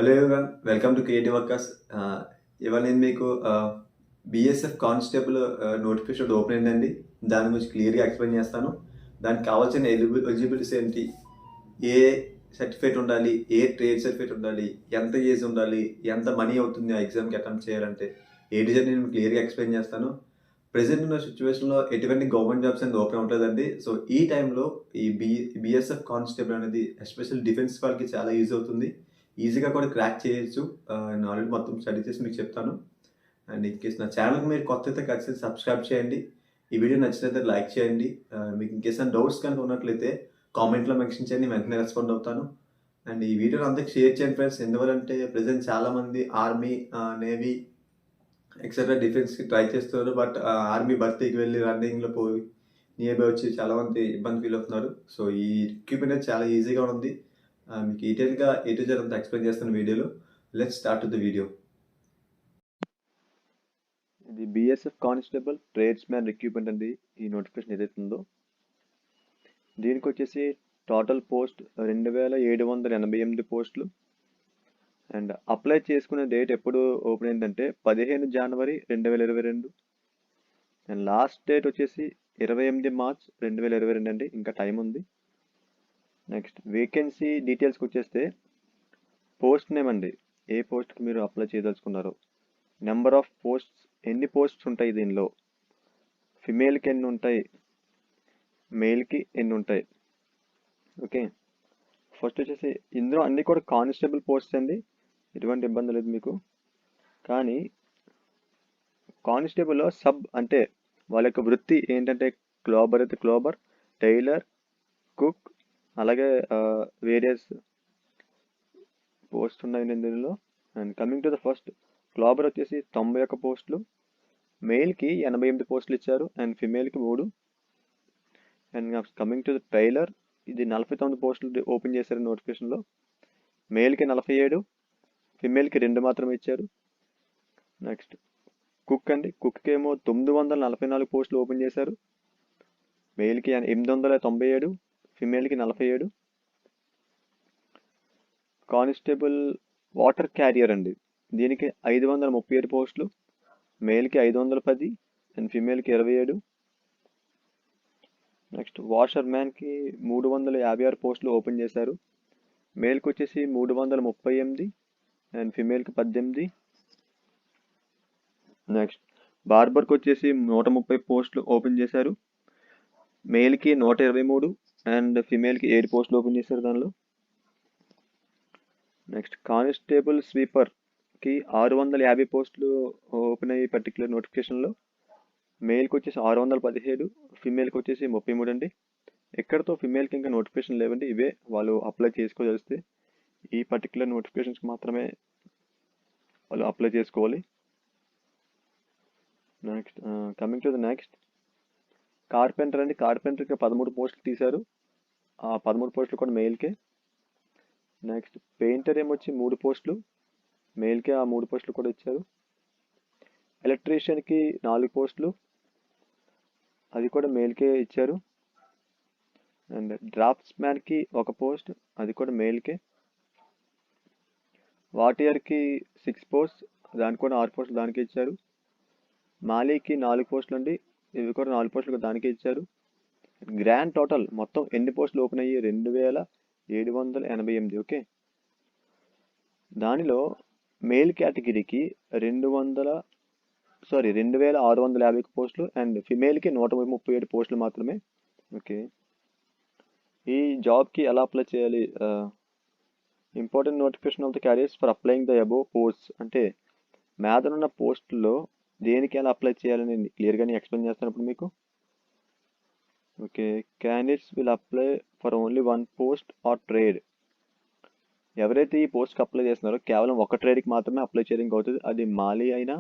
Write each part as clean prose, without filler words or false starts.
Hello everyone, welcome to creative workers. ఇవాళ నేను మీకు బిఎస్ఎఫ్ కానిస్టేబుల్ నోటిఫికేషన్ ఓపెన్ అయిందండి. దాని గురించి క్లియర్గా ఎక్స్ప్లెయిన్ చేస్తాను. దానికి కావాల్సిన ఎలిజిబిలిటీస్ ఏంటి, ఏ సర్టిఫికేట్ ఉండాలి, ఏ ట్రేడ్ సర్టిఫికేట్ ఉండాలి, ఎంత ఏజ్ ఉండాలి, ఎంత మనీ అవుతుంది ఆ ఎగ్జామ్కి అటెంప్ట్ చేయాలంటే, ఏ డిజైన్ నేను క్లియర్గా ఎక్స్ప్లెయిన్ చేస్తాను. ప్రజెంట్ ఉన్న సిచ్యువేషన్లో ఎటువంటి గవర్నమెంట్ జాబ్స్ అనేది ఓపెన్ ఉంటుందండి. సో ఈ టైంలో ఈ బిఎస్ఎఫ్ కానిస్టేబుల్ అనేది ఎస్పెషల్ డిఫెన్స్ వాళ్ళకి చాలా యూజ్ అవుతుంది. ఈజీగా కూడా క్రాక్ చేయొచ్చు. నేను ఆల్రెడీ మొత్తం స్టడీ చేసి మీకు చెప్తాను. అండ్ ఇన్కేస్ నా ఛానల్కి మీరు కొత్త అయితే ఖచ్చితంగా సబ్స్క్రైబ్ చేయండి. ఈ వీడియో నచ్చినట్లయితే లైక్ చేయండి. మీకు ఇన్కేస్ నా డౌట్స్ కనుక ఉన్నట్లయితే కామెంట్లో మెన్షన్ చేయండి, వెంటనే రెస్పాండ్ అవుతాను. అండ్ ఈ వీడియోని అందరికి షేర్ చేయండి ఫ్రెండ్స్. ఎందువల్లంటే ప్రజెంట్ చాలామంది ఆర్మీ, నేవీ ఎక్సెట్రా డిఫెన్స్కి ట్రై చేస్తున్నారు. బట్ ఆర్మీ భర్తీకి వెళ్ళి రన్నింగ్లో పోయి నియర్ బై వచ్చి చాలామంది ఇబ్బంది ఫీల్ అవుతున్నారు. సో ఈ ఎక్విప్మెంట్ అనేది చాలా ఈజీగా ఉంది. మీకు డీటెయిల్గా ఏ టు జెడ్ అంతా ఎక్స్ప్లెయిన్ చేస్తున్న వీడియోలో. Let's start the video. ఇది BSF constable tradesman recruitment అండి. ఈ నోటిఫికేషన్ ఏదైతే ఉందో దీనికి వచ్చేసి టోటల్ పోస్ట్ 2788 పోస్టులు. అండ్ అప్లై చేసుకునే డేట్ ఎప్పుడు ఓపెన్ అయిందంటే 15 జనవరి 2022. అండ్ లాస్ట్ డేట్ వచ్చేసి 28 మార్చ్ 2022 అండి. ఇంకా టైం ఉంది. నెక్స్ట్ వేకెన్సీ డీటెయిల్స్కి వచ్చేస్తే పోస్ట్ నేమ్ అండి, ఏ పోస్ట్కి మీరు అప్లై చేయదలుచుకున్నారో, నెంబర్ ఆఫ్ పోస్ట్స్, ఎన్ని పోస్ట్స్ ఉంటాయి దీనిలో, ఫిమేల్కి ఎన్ని ఉంటాయి, మేల్కి ఎన్ని ఉంటాయి. ఓకే, ఫస్ట్ వచ్చేసి ఇందులో అన్నీ కూడా కానిస్టేబుల్ పోస్ట్స్ అండి, ఎటువంటి ఇబ్బంది లేదు మీకు. కానీ కానిస్టేబుల్లో సబ్ అంటే వాళ్ళ యొక్క వృత్తి ఏంటంటే క్లోబర్ అయితే క్లోబర్, టైలర్, కుక్, అలాగే వేరియస్ పోస్ట్ ఉన్నాయి దీనిలో. And coming to the first, cobbler వచ్చేసి 91 పోస్టులు, మేల్కి 88 పోస్టులు ఇచ్చారు అండ్ ఫిమేల్కి 3. And coming to the tailor, ఇది 49 పోస్టులు ఓపెన్ చేశారు నోటిఫికేషన్లో. మేల్కి 47, ఫిమేల్కి 2 మాత్రమే ఇచ్చారు. నెక్స్ట్ కుక్ అండి, కుక్కి ఏమో 944 పోస్టులు ఓపెన్ చేశారు. మేల్కి 897, ఫిమేల్కి 47. కానిస్టేబుల్ వాటర్ క్యారియర్ అండి, దీనికి 537 పోస్టులు, మేల్కి 510 అండ్ ఫిమేల్కి 27. నెక్స్ట్ వాషర్ మ్యాన్కి 356 పోస్టులు ఓపెన్ చేశారు. మేల్కి వచ్చేసి 338 అండ్ ఫిమేల్కి 18. నెక్స్ట్ బార్బర్కి వచ్చేసి 130 పోస్టులు ఓపెన్ చేశారు. మేల్కి 123 అండ్ ఫిమేల్కి 7 పోస్టులు ఓపెన్ చేశారు దానిలో. నెక్స్ట్ కానిస్టేబుల్ స్వీపర్కి 650 పోస్టులు ఓపెన్ అయ్యి పర్టికులర్ నోటిఫికేషన్లో. మేల్కి వచ్చేసి 617, ఫిమేల్కి వచ్చేసి 33 అండి. ఎక్కడితో ఫిమేల్కి ఇంకా నోటిఫికేషన్ లేవండి, ఇవే వాళ్ళు అప్లై చేసుకోదలిస్తే ఈ పర్టికులర్ నోటిఫికేషన్స్కి మాత్రమే వాళ్ళు అప్లై చేసుకోవాలి. Next coming to the next, carpenter అండి, కార్పెంటర్కి 13 పోస్టులు తీశారు. ఆ 13 పోస్టులు కూడా మెయిల్కే. నెక్స్ట్ పెయింటర్ ఏమొచ్చి 3 పోస్టులు, మెయిల్కే ఆ 3 పోస్టులు కూడా ఇచ్చారు. ఎలక్ట్రీషియన్కి 4 పోస్టులు, అది కూడా మెయిల్కే ఇచ్చారు. అండ్ డ్రాఫ్ట్స్ మ్యాన్కి 1 పోస్ట్, అది కూడా మెయిల్కే. వాటియర్కి 6 పోస్ట్, దానికి కూడా 6 పోస్టులు దానికే ఇచ్చారు. మాలీకి 4 పోస్టులు అండి, ఇవి కూడా 4 పోస్టులు దానికే ఇచ్చారు. గ్రాండ్ టోటల్ మొత్తం ఎన్ని పోస్టులు ఓపెన్ అయ్యి 2788. ఓకే, దానిలో మేల్ కేటగిరీకి 2650 పోస్టులు అండ్ ఫిమేల్కి 137 పోస్టులు మాత్రమే. ఓకే, ఈ జాబ్కి ఎలా అప్లై చేయాలి, important notification off the carriers for applying the above post అంటే మీదనున్న పోస్టుల్లో దేనికి ఎలా అప్లై చేయాలని క్లియర్గానే ఎక్స్ప్లెయిన్ చేస్తాను ఇప్పుడు మీకు. Okay, candidates will apply for only 1 post are trade. ఎవరైతే ఈ పోస్ట్కి అప్లై చేస్తున్నారో కేవలం ఒక ట్రేడ్కి మాత్రమే అప్లై చేయడానికి అవుతుంది. అది మాలీ అయినా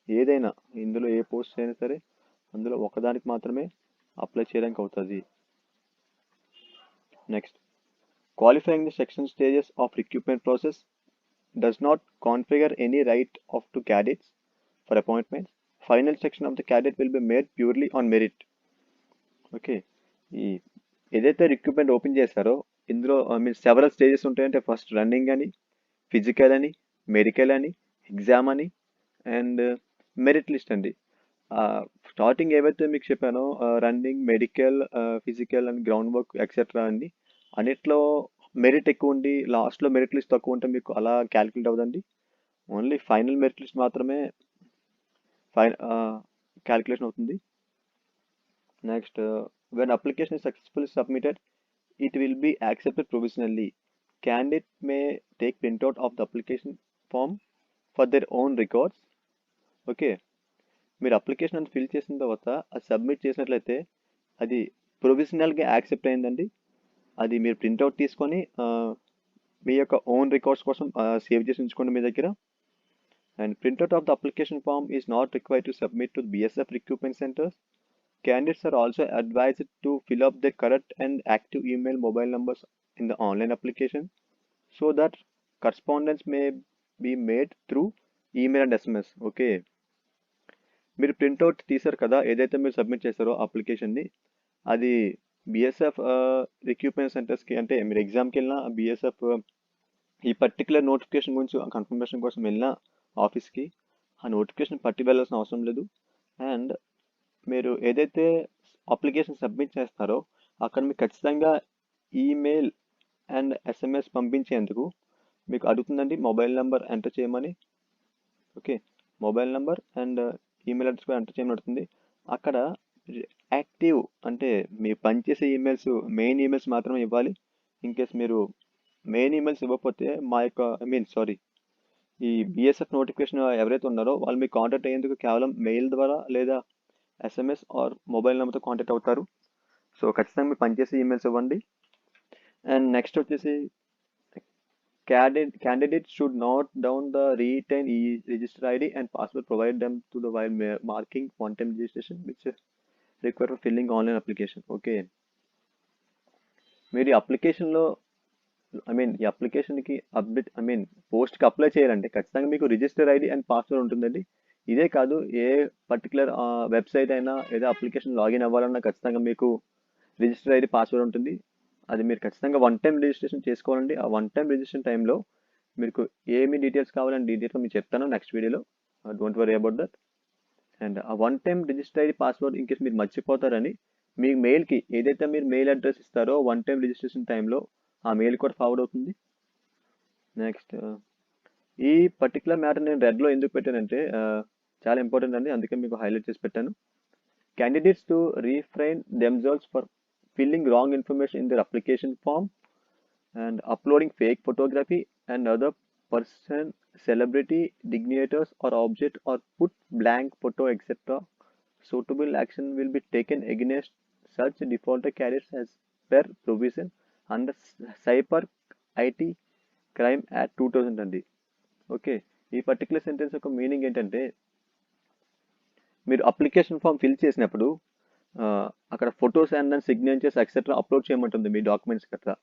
ఏదైనా, ఇందులో ఏ పోస్ట్ అయినా సరే అందులో ఒకదానికి మాత్రమే అప్లై చేయడానికి అవుతుంది. Next, qualifying the section stages of recruitment process does not configure any right of to candidates for appointments. Final section of the candidate will be made purely on merit. Okay, ఈ ఏదైతే recruitment open చేశారో ఇందులో several stages ఉంటాయంటే first running అని, physical అని, medical అని, exam అని and merit list అండి. స్టార్టింగ్ ఏవైతే మీకు చెప్పానో running, medical, physical and ground work etcetera అండి, అన్నిట్లో మెరిట్ ఎక్కువ ఉండి లాస్ట్లో మెరిట్ లిస్ట్ తక్కువ ఉంటే మీకు అలా క్యాలిక్యులేట్ అవ్వదండి. ఓన్లీ ఫైనల్ మెరిట్ లిస్ట్ మాత్రమే క్యాలిక్యులేషన్ అవుతుంది. Next, when application is successfully submitted, it will be accepted provisionally. Candidate may take printout of the application form for their own records. Okay, మీరు application అని fill చేసిన తర్వాత అది submit చేసినట్లయితే అది ప్రొవిజనల్గా accept అయిందండి. అది మీరు ప్రింట్అవుట్ తీసుకొని మీ యొక్క ఓన్ రికార్డ్స్ కోసం సేవ్ చేసి ఉంచుకోండి మీ దగ్గర. And printout of the application form is not required to submit to BSF recruitment centres. Candidates are also advised to fill up their correct and active email mobile numbers in the online application so that correspondence may be made through email and SMS. Okay, మీరు printout తీసారు కదా, ఏదైతే మీరు submit చేస్తారో అప్లికేషన్ని, అది BSF recruitment సెంటర్స్కి, అంటే మీరు ఎగ్జామ్కి వెళ్ళినా BSF ఈ పర్టికులర్ నోటిఫికేషన్ గురించి కన్ఫర్మేషన్ కోసం వెళ్ళిన ఆఫీస్కి ఆ నోటిఫికేషన్ పట్టి వెళ్ళాల్సిన అవసరం లేదు. అండ్ మీరు ఏదైతే అప్లికేషన్ సబ్మిట్ చేస్తారో అక్కడ మీకు ఖచ్చితంగా ఈమెయిల్ అండ్ SMS పంపించేందుకు మీకు అడుగుతుందండి మొబైల్ నెంబర్ ఎంటర్ చేయమని. Okay, mobile number and email address కూడా ఎంటర్ చేయమని అడుగుతుంది. అక్కడ యాక్టివ్ అంటే మీరు పనిచేసే ఈమెయిల్స్, మెయిన్ ఈమెయిల్స్ మాత్రమే ఇవ్వాలి. ఇన్ కేస్ మీరు మెయిన్ ఈమెయిల్స్ ఇవ్వకపోతే మా యొక్క ఈ BSF నోటిఫికేషన్ ఎవరైతే ఉన్నారో వాళ్ళు మీకు కాంటాక్ట్ అయ్యేందుకు కేవలం మెయిల్ ద్వారా లేదా SMS ఆర్ మొబైల్ నెంబర్తో కాంటాక్ట్ అవుతారు. సో ఖచ్చితంగా మీరు పనిచేసే ఈమెయిల్స్ ఇవ్వండి. అండ్ నెక్స్ట్ వచ్చేసి candidate should note down the retained register ID and password, provide them to the while marking one-time registration which is required for filling online application. Okay, మీరు ఈ అప్లికేషన్లో ఈ అప్లికేషన్కి పోస్ట్కి అప్లై చేయాలంటే ఖచ్చితంగా మీకు రిజిస్టర్ ID అండ్ పాస్వర్డ్ ఉంటుందండి. ఇదే కాదు, ఏ పర్టికులర్ వెబ్సైట్ అయినా ఏదో అప్లికేషన్ లాగిన్ అవ్వాలన్నా ఖచ్చితంగా మీకు రిజిస్టర్ ID పాస్వర్డ్ ఉంటుంది. అది మీరు ఖచ్చితంగా వన్ టైం రిజిస్ట్రేషన్ చేసుకోవాలండి. ఆ వన్ టైం రిజిస్ట్రేషన్ టైంలో మీకు ఏమి డీటెయిల్స్ కావాలని డీటెయిల్స్గా మీకు చెప్తాను నెక్స్ట్ వీడియోలో. Don't worry about that. And ఆ one time register ID password in case మీరు మర్చిపోతారని మీ మెయిల్కి ఏదైతే మీరు మెయిల్ అడ్రస్ ఇస్తారో వన్ టైం రిజిస్ట్రేషన్ టైంలో ఆ మెయిల్ కూడా ఫార్వర్డ్ అవుతుంది. నెక్స్ట్, ఈ పర్టికులర్ మ్యాటర్ నేను రెడ్లో ఎందుకు పెట్టానంటే చాలా ఇంపార్టెంట్ అండి, అందుకే మీకు హైలైట్ చేసి పెట్టాను. Candidates to refrain themselves for filling wrong information in their application form and uploading fake photography and other person, celebrity, dignitaries or object or put blank photo etc. Suitable action will be taken against such defaulter carriers as per provision under Cyber IT Crime Act 2000 అండి. Okay, ఈ particular sentence యొక్క meaning ఏంటంటే మీరు application form fill చేసినప్పుడు అక్కడ photos and signatures etcetera upload చేయమంటుంది మీ documents గట్రా.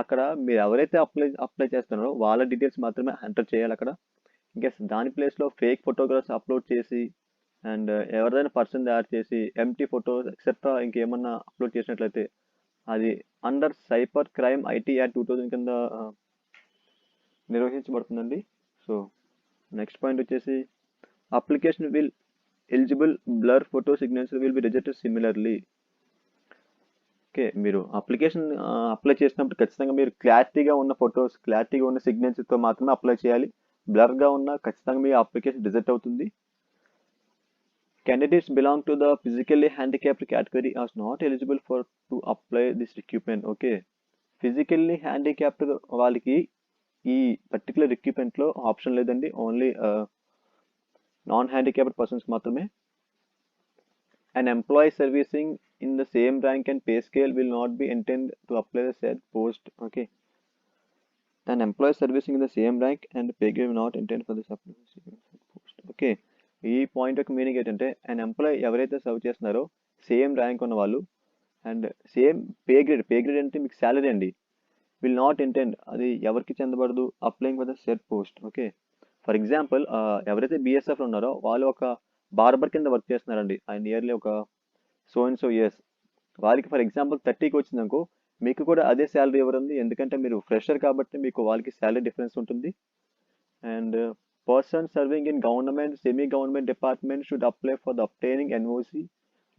అక్కడ మీరు ఎవరైతే అప్లై చేస్తున్నారో వాళ్ళ డీటెయిల్స్ మాత్రమే ఎంటర్ చేయాలి అక్కడ. ఇంకా దాని ప్లేస్లో ఫేక్ ఫోటోగ్రాఫ్స్ అప్లోడ్ చేసి అండ్ ఎవరిదైనా పర్సన్ తయారు చేసి ఎంటీ ఫొటోస్ ఎక్సెట్రా ఇంకేమన్నా అప్లోడ్ చేసినట్లయితే అది under cyber crime IT act 2000 కింద నిర్వహించబడుతుందండి. సో నెక్స్ట్ పాయింట్ వచ్చేసి application will eligible blur photo signature will be rejected similarly. Okay, మీరు అప్లికేషన్ అప్లై చేసినప్పుడు ఖచ్చితంగా మీరు క్లారిటీగా ఉన్న ఫొటోస్, క్లారిటీగా ఉన్న సిగ్నేచర్తో మాత్రమే అప్లై చేయాలి. బ్లర్గా ఉన్న ఖచ్చితంగా మీ అప్లికేషన్ రిజెక్ట్ అవుతుంది. Candidates belong to the physically handicapped category are not eligible for to apply this recruitment. Okay, physically handicapped వాళ్ళకి ఈ పర్టికులర్ రిక్రూట్మెంట్లో ఆప్షన్ లేదండి, ఓన్లీ నాన్ హ్యాండిక్యాప్డ్ పర్సన్స్ మాత్రమే. An employee servicing in the same rank and pay scale will not be intended to apply the said post. Okay, an employee servicing in the same rank and pay grade will not intended for this post. Okay, ఈ point యొక్క meaning ఏంటంటే an employee ఎవరైతే serve చేస్తున్నారో same rank ఉన్న వాళ్ళు and same pay grade అంటే మీకు salary అండి, విల్ నాట్ ఇంటెండ్, అది ఎవరికి చెందబడదు applying for the said post. Okay, for example ఎవరైతే BSF ఉన్నారో వాళ్ళు ఒక బార్బర్ కింద వర్క్ చేస్తున్నారండి, ఆయన నియర్లీ ఒక సో అండ్ సో ఇయర్స్. వాళ్ళకి ఫర్ ఎగ్జాంపుల్ 30కి వచ్చిందనుకో మీకు కూడా అదే శాలరీ ఎవరుంది, ఎందుకంటే మీరు ఫ్రెషర్ కాబట్టి మీకు వాళ్ళకి శాలరీ డిఫరెన్స్ ఉంటుంది. And person serving in government, semi-government department should apply for the obtaining NOC.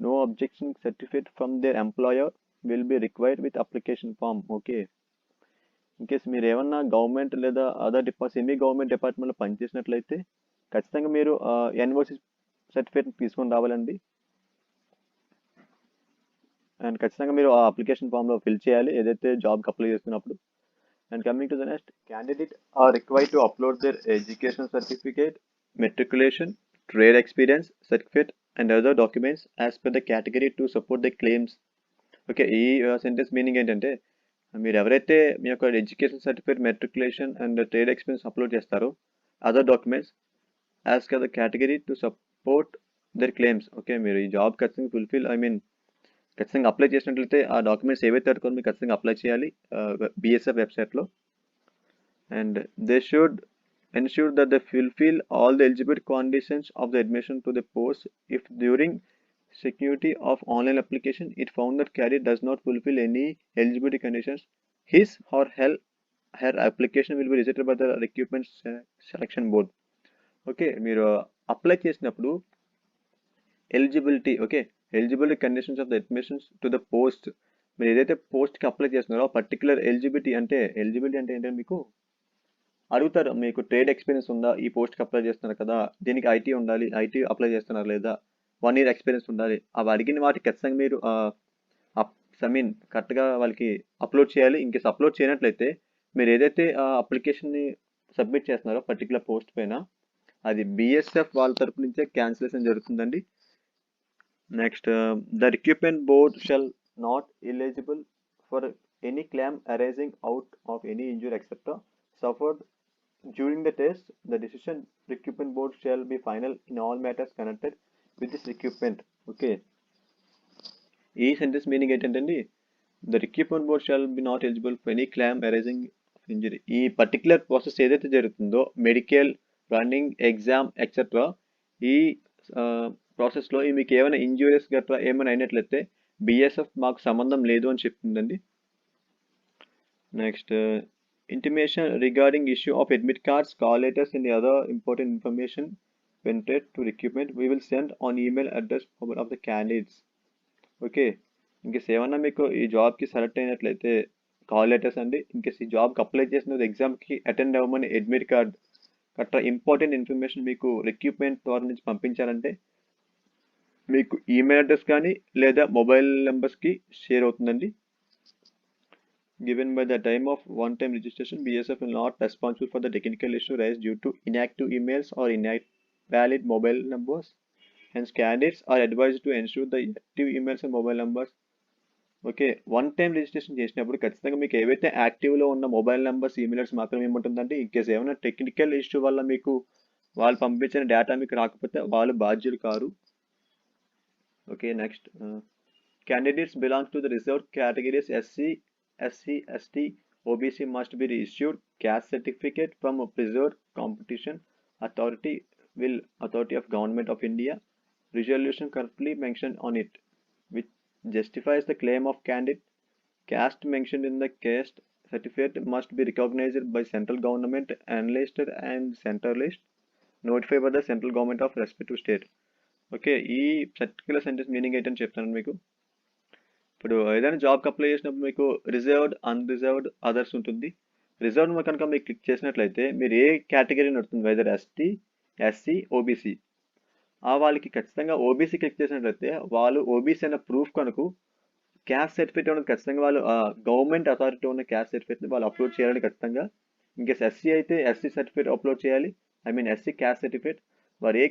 No objection certificate from their employer will be required with application form. Okay. In case మీరు ఏమన్నా government లేదా other semi government డిపార్ట్మెంట్లో పనిచేసినట్లయితే ఖచ్చితంగా మీరు NOC certificate తీసుకొని రావాలండి. And ఖచ్చితంగా మీరు ఆ అప్లికేషన్ ఫామ్లో ఫిల్ చేయాలి ఏదైతే జాబ్కి అప్లై చేస్తున్నప్పుడు. And coming to the next, candidates are required to upload their education certificate, matriculation, trade experience certificate, and other documents as per the category to support the claims. ఓకే, ఈ sentence meaning ఏంటంటే మీరు ఎవరైతే మీ యొక్క education certificate, matriculation and trade experience upload చేస్తారో other documents as per the category to support their claims. Okay, మీరు ఈ జాబ్ ఖచ్చితంగా ఫుల్ఫిల్ ఖచ్చితంగా అప్లై చేసినట్లయితే ఆ డాక్యుమెంట్స్ ఏవైతే అడుగుతారో మీరు ఖచ్చితంగా అప్లై చేయాలి బిఎస్ఎఫ్ వెబ్సైట్లో. And they should ensure that they fulfill all the eligibility conditions of the admission to the post. If during security of online application it found that candidate does not fulfill any eligibility conditions, his or her application will be rejected by the recruitment selection board. Okay, మీరు apply చేసినప్పుడు eligibility conditions of the admissions to the post, మీరు ఏదైతే పోస్ట్కి apply చేస్తున్నారో particular eligibility అంటే ఏంటంటే మీకు అడుగుతారు, మీకు ట్రేడ్ ఎక్స్పీరియన్స్ ఉందా, ఈ పోస్ట్కి అప్లై చేస్తున్నారు కదా, దీనికి ఐటీ ఉండాలి, ఐటీ అప్లై చేస్తున్నారు లేదా, 1 year ఎక్స్పీరియన్స్ ఉండాలి. అవి అడిగిన వాటికి ఖచ్చితంగా మీరు కరెక్ట్గా వాళ్ళకి అప్లోడ్ చేయాలి. ఇంకేస్ అప్లోడ్ చేయనట్లయితే మీరు ఏదైతే అప్లికేషన్ని సబ్మిట్ చేస్తున్నారో పర్టికులర్ పోస్ట్ పైన అది బిఎస్ఎఫ్ వాళ్ళ తరపు నుంచే క్యాన్సిలేషన్ జరుగుతుందండి. Next, the recruitment board shall not eligible for any claim arising out of any injury etcetera suffered during the test. The decision recruitment board shall be final in all matters connected with this recruitment. Okay, ఈ sentence meaning ఏంటంటే the recruitment board shall be not eligible for any claim arising injury. ఈ particular process ఏదైతే జరుగుతుందో medical, running, exam etcetera, ఈ ప్రాసెస్లో మీకు ఏమైనా injuries గట్రా ఏమైనా అయినట్లయితే బిఎస్ఎఫ్ మాకు సంబంధం లేదు అని చెప్తుందండి. Next, intimation regarding issue of admit cards, call letters and other important information when paid to recruitment we will send on email address of the candidates. Okay, in case ఏమన్నా మీకు ఈ జాబ్కి సెలెక్ట్ అయినట్లయితే కాల్ లెటర్స్ అండి, in case ఈ జాబ్కి apply చేసిన ఎగ్జామ్కి అటెండ్ అవ్వమని అడ్మిట్ కార్డ్ గట్రా ఇంపార్టెంట్ ఇన్ఫర్మేషన్ మీకు రిక్రూట్మెంట్ ద్వారా నుంచి పంపించాలంటే మీకు ఈమెయిల్ అడ్రస్ కానీ లేదా మొబైల్ నెంబర్స్కి షేర్ అవుతుందండి. Given by the time of one-time registration, BSF will not responsible for the technical issue raised due to inactive emails or invalid mobile numbers. Hence, candidates are advised to ensure the active emails and mobile numbers. Okay, one time registration చేసినప్పుడు ఖచ్చితంగా మీకు ఏవైతే యాక్టివ్లో ఉన్న mobile numbers, emails మాత్రమే ఏముంటుందంటే in case ఏమైనా technical issue వల్ల మీకు వాళ్ళు పంపించిన డేటా మీకు రాకపోతే వాళ్ళు బాధ్యులు car. Okay, next, candidates belong to the reserved categories SC, ST, OBC must be issued caste certificate from a preserved competition authority of Government of India. Resolution correctly mentioned on it, which justifies the claim of candidate. Caste mentioned in the caste certificate must be recognized by central government, enlisted and centralist, notified by the central government of respective state. Okay, ఈ particular sentence meaning ఏంటని చెప్తాను మీకు. ఇప్పుడు ఏదైనా జాబ్కి apply చేసినప్పుడు మీకు reserved, unreserved, others ఉంటుంది. రిజర్వ్డ్ కనుక మీకు క్లిక్ చేసినట్లయితే మీరు ఏ కేటగిరీ నడుతుంది, వెదర్ ఎస్టీ, ఎస్సీ, ఓబీసీ, వాళ్ళకి ఖచ్చితంగా ఓబీసీ క్లిక్ చేసినట్లయితే వాళ్ళు ఓబీసీ అనే ప్రూఫ్ కనుక క్యాస్ట్ సర్టిఫికేట్ ఉన్నది ఖచ్చితంగా వాళ్ళు గవర్నమెంట్ అథారిటీ ఉన్న క్యాస్ట్ సర్టిఫికేట్ని వాళ్ళు అప్లోడ్ చేయాలని ఖచ్చితంగా. ఇంకేస్ ఎస్సీ అయితే ఎస్సీ సర్టిఫికేట్ అప్లోడ్ చేయాలి, ఎస్సీ క్యాస్ట్ సర్టిఫికేట్. వారు ఏ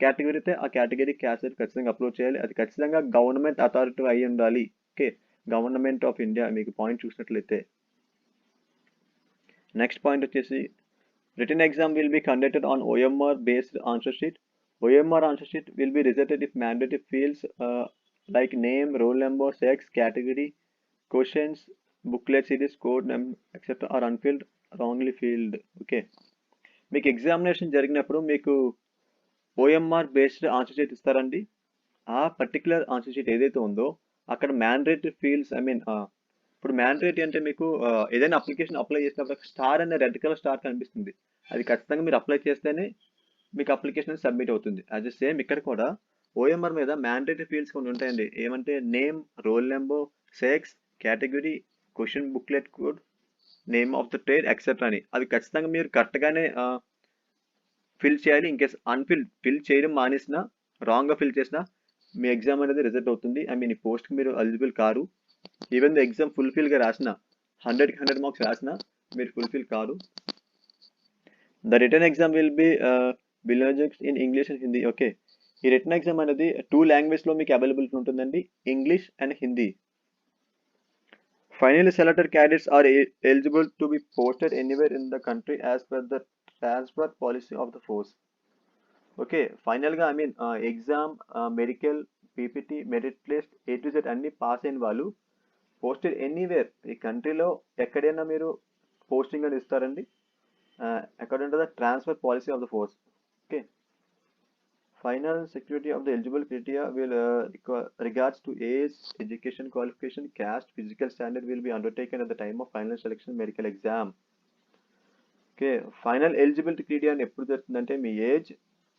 కేటగిరీ అయితే ఆ కేటగిరీ క్యాస్ట్ సర్టిఫికేట్ ఖచ్చితంగా అప్లోడ్ చేయాలి. అది ఖచ్చితంగా గవర్నమెంట్ అథారిటీ అయి ఉండాలి. ఓకే, గవర్నమెంట్ ఆఫ్ ఇండియా మీకు పాయింట్ చూసినట్లయితే. నెక్స్ట్ పాయింట్ వచ్చేసి written exam will be conducted on OMR based answer sheet. OMR answer sheet will be resulted if mandatory fields like name, roll number, sex, category, questions, booklet series, code, etc. are unfilled, wrongly filled. Okay, మీకు examination జరిగినప్పుడు మీకు OMR based answer sheet ఇస్తారండి. ఆ particular answer sheet ఏదైతే ఉందో అక్కడ mandatory fields ఇప్పుడు mandatory అంటే మీకు ఏదైనా అప్లికేషన్ అప్లై చేసినప్పుడు స్టార్ అనే రెడ్ కలర్ స్టార్ కనిపిస్తుంది. అది ఖచ్చితంగా మీరు అప్లై చేస్తేనే మీకు అప్లికేషన్ సబ్మిట్ అవుతుంది. అది సేమ్ ఇక్కడ కూడా ఓఎంఆర్ మీద మ్యాండేటరీ ఫీల్డ్స్ కొన్ని ఉంటాయండి. ఏమంటే name, roll number, sex, category, question booklet code, name of the trade etcetera అని. అవి ఖచ్చితంగా మీరు కరెక్ట్గానే ఫిల్ చేయాలి. ఇన్ కేస్ ఫిల్ చేయడం మానేసినా, రాంగ్గా ఫిల్ చేసినా మీ ఎగ్జామ్ అనేది రిజెక్ట్ అవుతుంది. ఐ మీన్ ఈ పోస్ట్కి మీరు ఎలిజిబుల్ కారు. ఈవెన్ ద ఎగ్జామ్ ఫుల్ఫిల్గా రాసిన 100కి 100 మార్క్స్ రాసినా మీరు ఫుల్ఫిల్ కారు. The written exam will be belongs in English and Hindi. Okay, ఈ రిటర్న్ ఎగ్జామ్ అనేది 2 లాంగ్వేజ్లో మీకు అవైలబిలిటీ ఉంటుందండి, English and Hindi. Finally, selected candidates are eligible to be posted anywhere in the country as per the transfer policy of the force. Okay, ఫైనల్గా I mean exam, medical, PPT, merit list, A to Z అన్ని pass అయిన వాళ్ళు posted anywhere ఈ కంట్రీలో ఎక్కడైనా మీరు posting అని ఇస్తారండి. According to the transfer policy of the force. Okay, final security of the eligible criteria will regards to age, education qualification, caste, physical standard will be undertaken at the time of final selection medical exam. Okay, final eligibility criteria ఎప్పుడు జరుగుతుందంటే మీ age,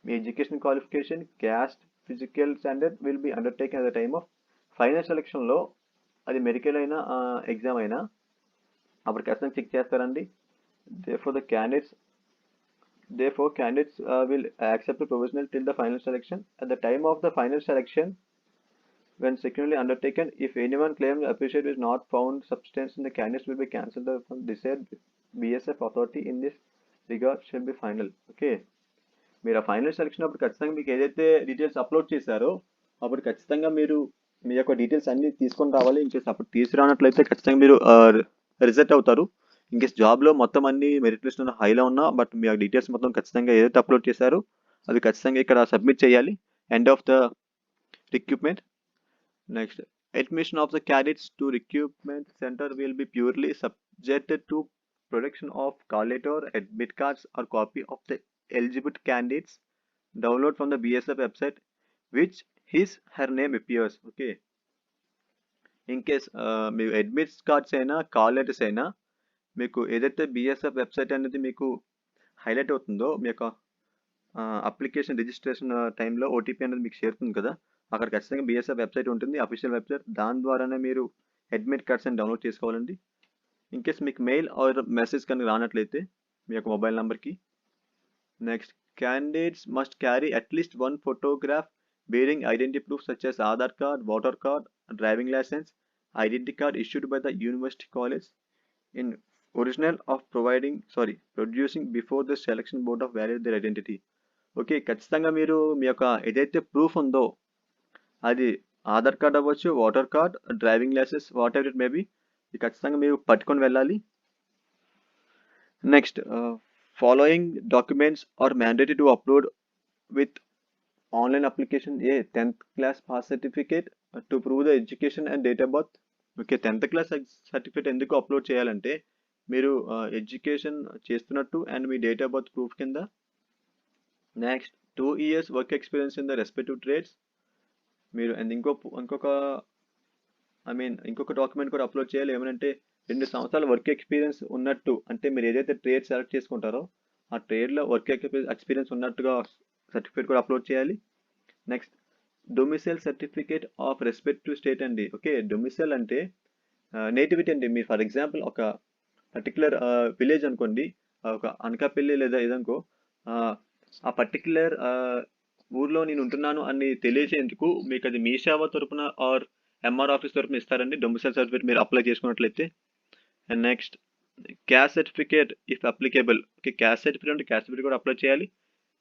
మీ education qualification, caste, physical standard will be undertaken at the time of final సెలక్షన్లో. అది medical అయినా exam అయినా అప్పుడు ఖచ్చితంగా చెక్ చేస్తారండి. Therefore, candidates will accept the provisional till the final selection. At the time of the final selection, when securely undertaken, if anyone claims appreciate is not found substance in the candidates will be cancelled from decided BSF authority in this regard shall be final. Okay, మీరు ఆ final selection అప్పుడు ఖచ్చితంగా మీకు ఏదైతే details upload చేశారో అప్పుడు ఖచ్చితంగా మీరు మీ యొక్క డీటెయిల్స్ అన్ని తీసుకొని రావాలి. ఇంకేస్ అప్పుడు తీసుకురానట్లయితే ఖచ్చితంగా మీరు రిజెక్ట్ అవుతారు. ఇంకేస్ జాబ్లో మొత్తం అన్ని మెరిట్ లిస్ట్ హైలో ఉన్నా బట్ మీ డీటెయిల్స్ మొత్తం ఖచ్చితంగా ఏదైతే అప్లోడ్ చేశారో అవి ఖచ్చితంగా ఇక్కడ సబ్మిట్ చేయాలి. End of the recruitment. Next, admission of the candidates to recruitment center will be purely subjected to production of call letter, admit cards or copy of the eligible candidates download from the BSF website which his her name appears. Okay, in case me admit cards అయినా call letters అయినా మీకు ఏదైతే BSF website అనేది మీకు highlight అవుతుందో మీ యొక్క application registration టైంలో OTP అనేది మీకు చేరుతుంది కదా, అక్కడ ఖచ్చితంగా బిఎస్ఎఫ్ వెబ్సైట్ ఉంటుంది, అఫీషియల్ వెబ్సైట్. దాని ద్వారానే మీరు అడ్మిట్ కార్డ్స్ అని డౌన్లోడ్ చేసుకోవాలండి. ఇన్కేస్ మీకు మెయిల్ ఆర్ మెసేజ్ కనుక రానట్లయితే మీ యొక్క మొబైల్ నెంబర్కి. Next, candidates must carry at least 1 photograph bearing identity proof such as Aadhaar card, voter card, driving license, identity card issued by the university college in original of producing before the selection board of validate their identity. Okay, ఖచ్చితంగా మీరు మీ యొక్క ఏదైతే proof ఉందో అది Aadhaar card అవ్వచ్చు, voter card, driving licence, whatever it may be, ఇది ఖచ్చితంగా మీరు పట్టుకొని వెళ్ళాలి. Next, following documents are mandatory to upload with online application. 10th class pass certificate to prove the education and date of birth. Okay, 10th class certificate ఎందుకు upload చేయాలంటే మీరు education చేస్తున్నట్టు and మీ డేట్ ఆఫ్ బర్త్ ప్రూఫ్ కింద. Next, 2 years work experience in the respective trades. మీరు and ఇంకొక document కూడా upload చేయాలి. ఏమంటే 2 సంవత్సరాల వర్క్ ఎక్స్పీరియన్స్ ఉన్నట్టు, అంటే మీరు ఏదైతే ట్రేడ్ సెలెక్ట్ చేసుకుంటారో ఆ ట్రేడ్లో వర్క్ ఎక్స్పీరియన్స్ ఉన్నట్టుగా సర్టిఫికేట్ కూడా అప్లోడ్ చేయాలి. Next, domicile certificate of respective state అండి. ఓకే, డొమిసైల్ అంటే నేటివిటీ అండి. మీరు ఫర్ ఎగ్జాంపుల్ ఒక పర్టికులర్ విలేజ్ అనుకోండి, ఒక అనకాపల్లి లేదా ఏదనుకో, ఆ పర్టికులర్ ఊర్లో నేను ఉంటున్నాను అని తెలియచేందుకు మీకు అది మీ సేవ తరపున ఆర్ ఎంఆర్ ఆఫీస్ తరపున ఇస్తారండి డొమిసైల్ సర్టిఫికేట్ మీరు అప్లై చేసుకున్నట్లయితే. And next, caste certificate if applicable. Okay, caste certificate అంటే క్యాస్ట్ సర్టిఫికేట్ కూడా అప్లై చేయాలి.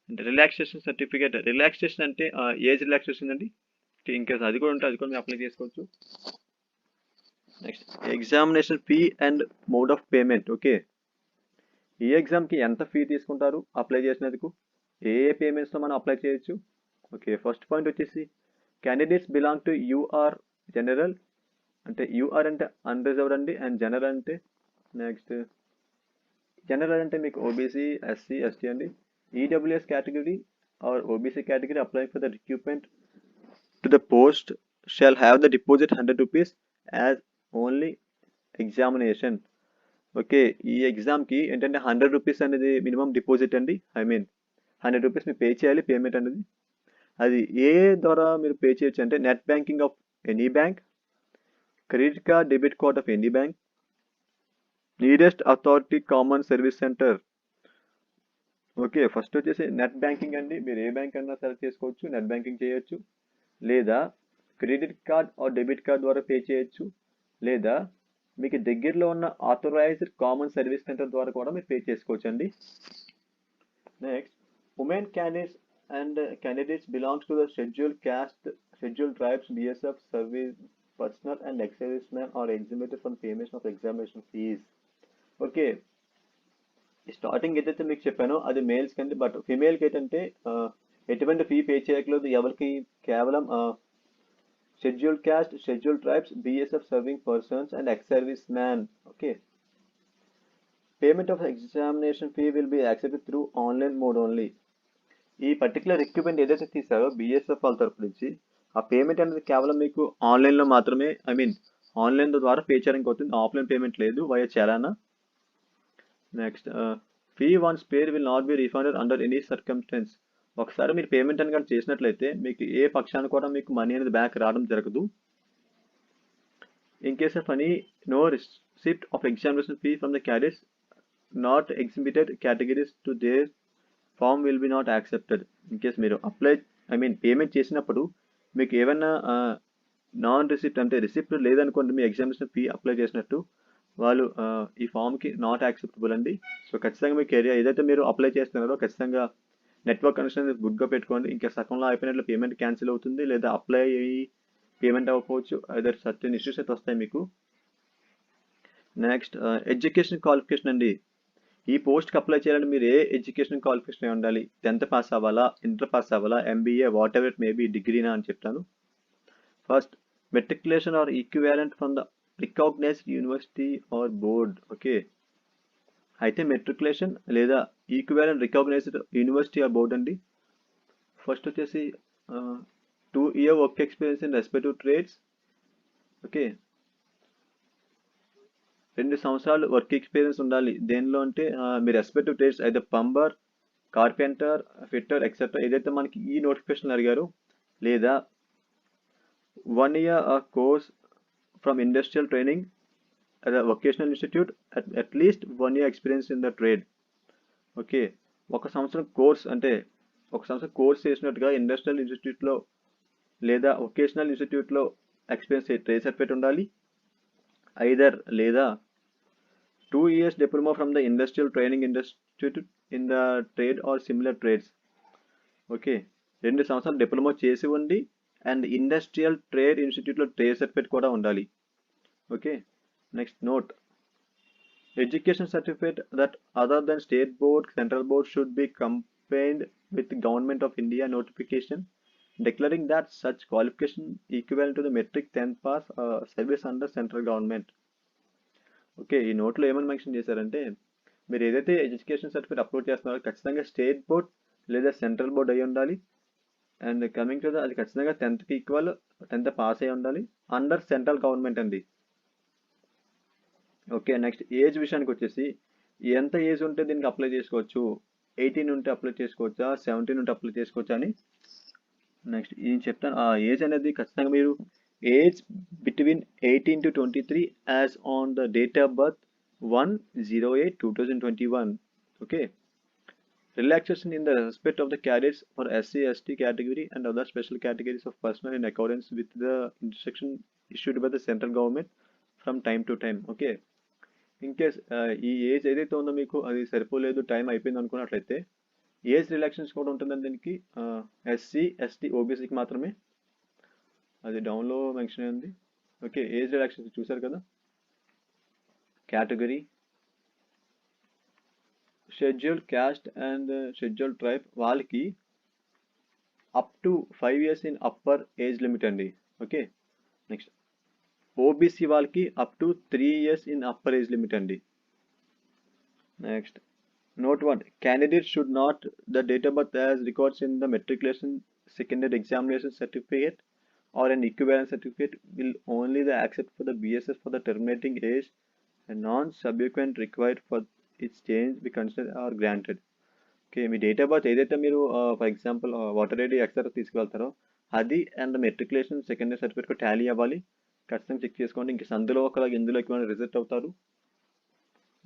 అండ్ రిలాక్సేషన్ సర్టిఫికేట్, రిలాక్సేషన్ అంటే ఏజ్ రిలాక్సేషన్ అండి. ఇంకేస్ అది కూడా ఉంటే అది కూడా మీరు అప్లై చేసుకోవచ్చు. Next, examination fee and mode of payment. Okay, ఈ ఎగ్జామ్కి ఎంత ఫీ తీసుకుంటారు అప్లై చేసినందుకు, ఏ పేమెంట్స్తో మనం అప్లై చేయొచ్చు. ఓకే, ఫస్ట్ పాయింట్ వచ్చేసి candidates belong to UR general, అంటే యూఆర్ అంటే అన్రిజర్వ్డ్ అండి, అండ్ జనరల్ అంటే నెక్స్ట్ జనరల్ అంటే మీకు ఓబీసీ, ఎస్సీ, ఎస్టీ అండి. EWS category or OBC category apply for the recruitment to the post shall have the deposit 100 rupees as only examination. Okay, ఈ ఎగ్జామ్కి ఏంటంటే 100 రూపీస్ అనేది మినిమం డిపాజిట్ అండి. I mean 100 rupees మీరు pay చేయాలి payment అనేది. అది ఏ ద్వారా మీరు పే చేయొచ్చు అంటే net banking of any bank, credit card, debit card of any bank, nearest authority common service centre. Okay, first వచ్చేసి నెట్ బ్యాంకింగ్ అండి. మీరు ఏ బ్యాంక్ అన్నా సెలెక్ట్ చేసుకోవచ్చు, నెట్ బ్యాంకింగ్ చేయొచ్చు, లేదా credit card or debit card ద్వారా పే చేయొచ్చు, లేదా మీకు దగ్గరలో ఉన్న ఆథరైజ్డ్ కామన్ సర్వీస్ సెంటర్ ద్వారా కూడా మీరు పే చేసుకోవచ్చు అండి. Next, women candidates and candidates belongs to the scheduled caste, scheduled tribes, BSF service personnel and ex-servicemen are exempted from payment of examination fees. Okay, starting ఏదైతే మీకు చెప్పానో అది males కంటే, బట్ ఫిమేల్కి ఏంటంటే ఎటువంటి ఫీ పే చేయట్లేదు ఎవరికి, కేవలం scheduled caste, scheduled tribes, BSF serving persons and ex service man. Okay, payment of examination fee will be accepted through online mode only. ఈ పర్టికులర్ రిక్రూట్మెంట్ ఏదైతే తీసారో BSF వాళ్ళ తరపు నుంచి, ఆ పేమెంట్ అనేది కేవలం మీకు ఆన్లైన్లో మాత్రమే, ఐ మీన్ ఆన్లైన్ ద్వారా పే చేయడానికి అవుతుంది, ఆఫ్లైన్ పేమెంట్ లేదు via challan. Next, fee once paid will not be refunded under any circumstances. ఒకసారి మీరు పేమెంట్ అని కానీ చేసినట్లయితే మీకు ఏ పక్షాన్ని కూడా మీకు మనీ అనేది బ్యాక్ రావడం జరగదు. In case of any no receipt of examination fee from the candidates not exhibited categories to their form will be not accepted. In case మీరు ఐ మీన్ పేమెంట్ చేసినప్పుడు మీకు ఏమైనా నాన్ రిసిప్ట్ అంటే receipt లేదనుకోండి, మీ examination fee apply చేసినట్టు, వాళ్ళు ఈ ఫామ్కి not acceptable అండి. సో ఖచ్చితంగా మీ కెరియర్ ఏదైతే మీరు అప్లై చేస్తున్నారో ఖచ్చితంగా నెట్వర్క్ కనెక్షన్ గుడ్గా పెట్టుకోండి. ఇంకా సగంలో అయిపోయినట్లు పేమెంట్ క్యాన్సిల్ అవుతుంది, లేదా అప్లై అయ్యి పేమెంట్ అవ్వకపోవచ్చు, అదర్ సర్టెన్ ఇష్యూస్ అయితే వస్తాయి మీకు. నెక్స్ట్, ఎడ్యుకేషన్ క్వాలిఫికేషన్ అండి. ఈ పోస్ట్కి అప్లై చేయాలంటే మీరు ఏ ఎడ్యుకేషన్ క్వాలిఫికేషన్ ఉండాలి, 10th పాస్ అవ్వాలా, ఇంటర్ పాస్ అవ్వాలా, MBA, whatever it may be, డిగ్రీనా అని చెప్తాను. First, matriculation or equivalent from the recognised university or board. Okay, అయితే మెట్రికులేషన్ లేదా equivalent recognised university or board అండి. ఫస్ట్ వచ్చేసి 2 year work experience in respective trades. Okay, 2 సంవత్సరాలు work experience ఉండాలి. దేనిలో అంటే మీ రెస్పెక్టివ్ ట్రేడ్స్ అయితే ప్లంబర్, కార్పెంటర్, ఫిట్టర్ ఎక్సెట్రా ఏదైతే మనకి ఈ నోటిఫికేషన్ అడిగారు, లేదా 1 year course from industrial training at a vocational institute, at least 1 year experience in the trade. Okay, ఒక సంవత్సరం కోర్స్ చేసినట్టుగా ఇండస్ట్రియల్ ఇన్స్టిట్యూట్లో లేదా వొకేషనల్ ఇన్స్టిట్యూట్లో ఎక్స్పీరియన్స్ ట్రేడ్ సర్టిఫికేట్ ఉండాలి. ఐదర్ లేదా 2 years diploma from the industrial training institute in the trade are similar trades. Okay, 2 సంవత్సరాలు diploma చేసి ఉండి అండ్ ఇండస్ట్రియల్ ట్రేడ్ ఇన్స్టిట్యూట్లో ట్రేడ్ సర్టిఫికేట్ కూడా ఉండాలి. Okay, next note, education certificate that other than state board, central board should be combined with government of India notification declaring that such qualification equivalent to the metric 10th pass service under central government. Okay, ఈ నోట్లో ఏమని mention చేశారంటే మీరు ఏదైతే education certificate upload చేస్తున్నారో ఖచ్చితంగా state board లేదా central board అయి ఉండాలి. అండ్ కమింగ్ టు అది ఖచ్చితంగా 10th ఈక్వల్ 10th పాస్ అయి ఉండాలి అండర్ సెంట్రల్ గవర్నమెంట్ అండి. ఓకే, నెక్స్ట్ ఏజ్ విషయానికి వచ్చేసి ఎంత ఏజ్ ఉంటే దీనికి అప్లై చేసుకోవచ్చు, 18 ఉంటే అప్లై చేసుకోవచ్చా, 17 ఉంటే అప్లై చేసుకోవచ్చా అని నెక్స్ట్ ఏం చెప్తాను. ఆ ఏజ్ అనేది ఖచ్చితంగా మీరు age between 18 to 23 as on the date of birth 1/08/2021. Okay, relaxation in the respect of the candidates for SC/ST category and other special categories of personnel in accordance with the instruction issued by the central government from time to time. Okay, in case ఈ age ఏదైతే ఉందో మీకు అది సరిపోలేదు, time అయిపోయింది అనుకున్నట్లయితే age relaxations కూడా ఉంటుందండి దీనికి. SC/ST OBCకి మాత్రమే, అది డౌన్లో మెన్షన్ అయింది. ఓకే, ఏజ్ రిలాక్సేషన్ చూసారు కదా. Category scheduled caste and scheduled tribe వాళ్ళకి up to 5 years in upper age limit అండి. ఓకే, నెక్స్ట్ ఓబీసీ వాళ్ళకి up to 3 years in upper age limit అండి. Next, note 1, candidates should not the date of birth as records in the matriculation secondary examination certificate or an equivalent certificate will only the accept for the BSS for the terminating age and non-subsequent required for its change be considered or granted. Okay, మీ date of birth ఏదైతే మీరు for example voter ID extra తీసుకువెళ్తారో అది and matriculation secondary certificate tally అవ్వాలి. ఖచ్చితంగా check చేసుకోండి. ఇంక అందులో ఒకలా ఇందులో ఎక్కువ రిజెక్ట్ అవుతారు.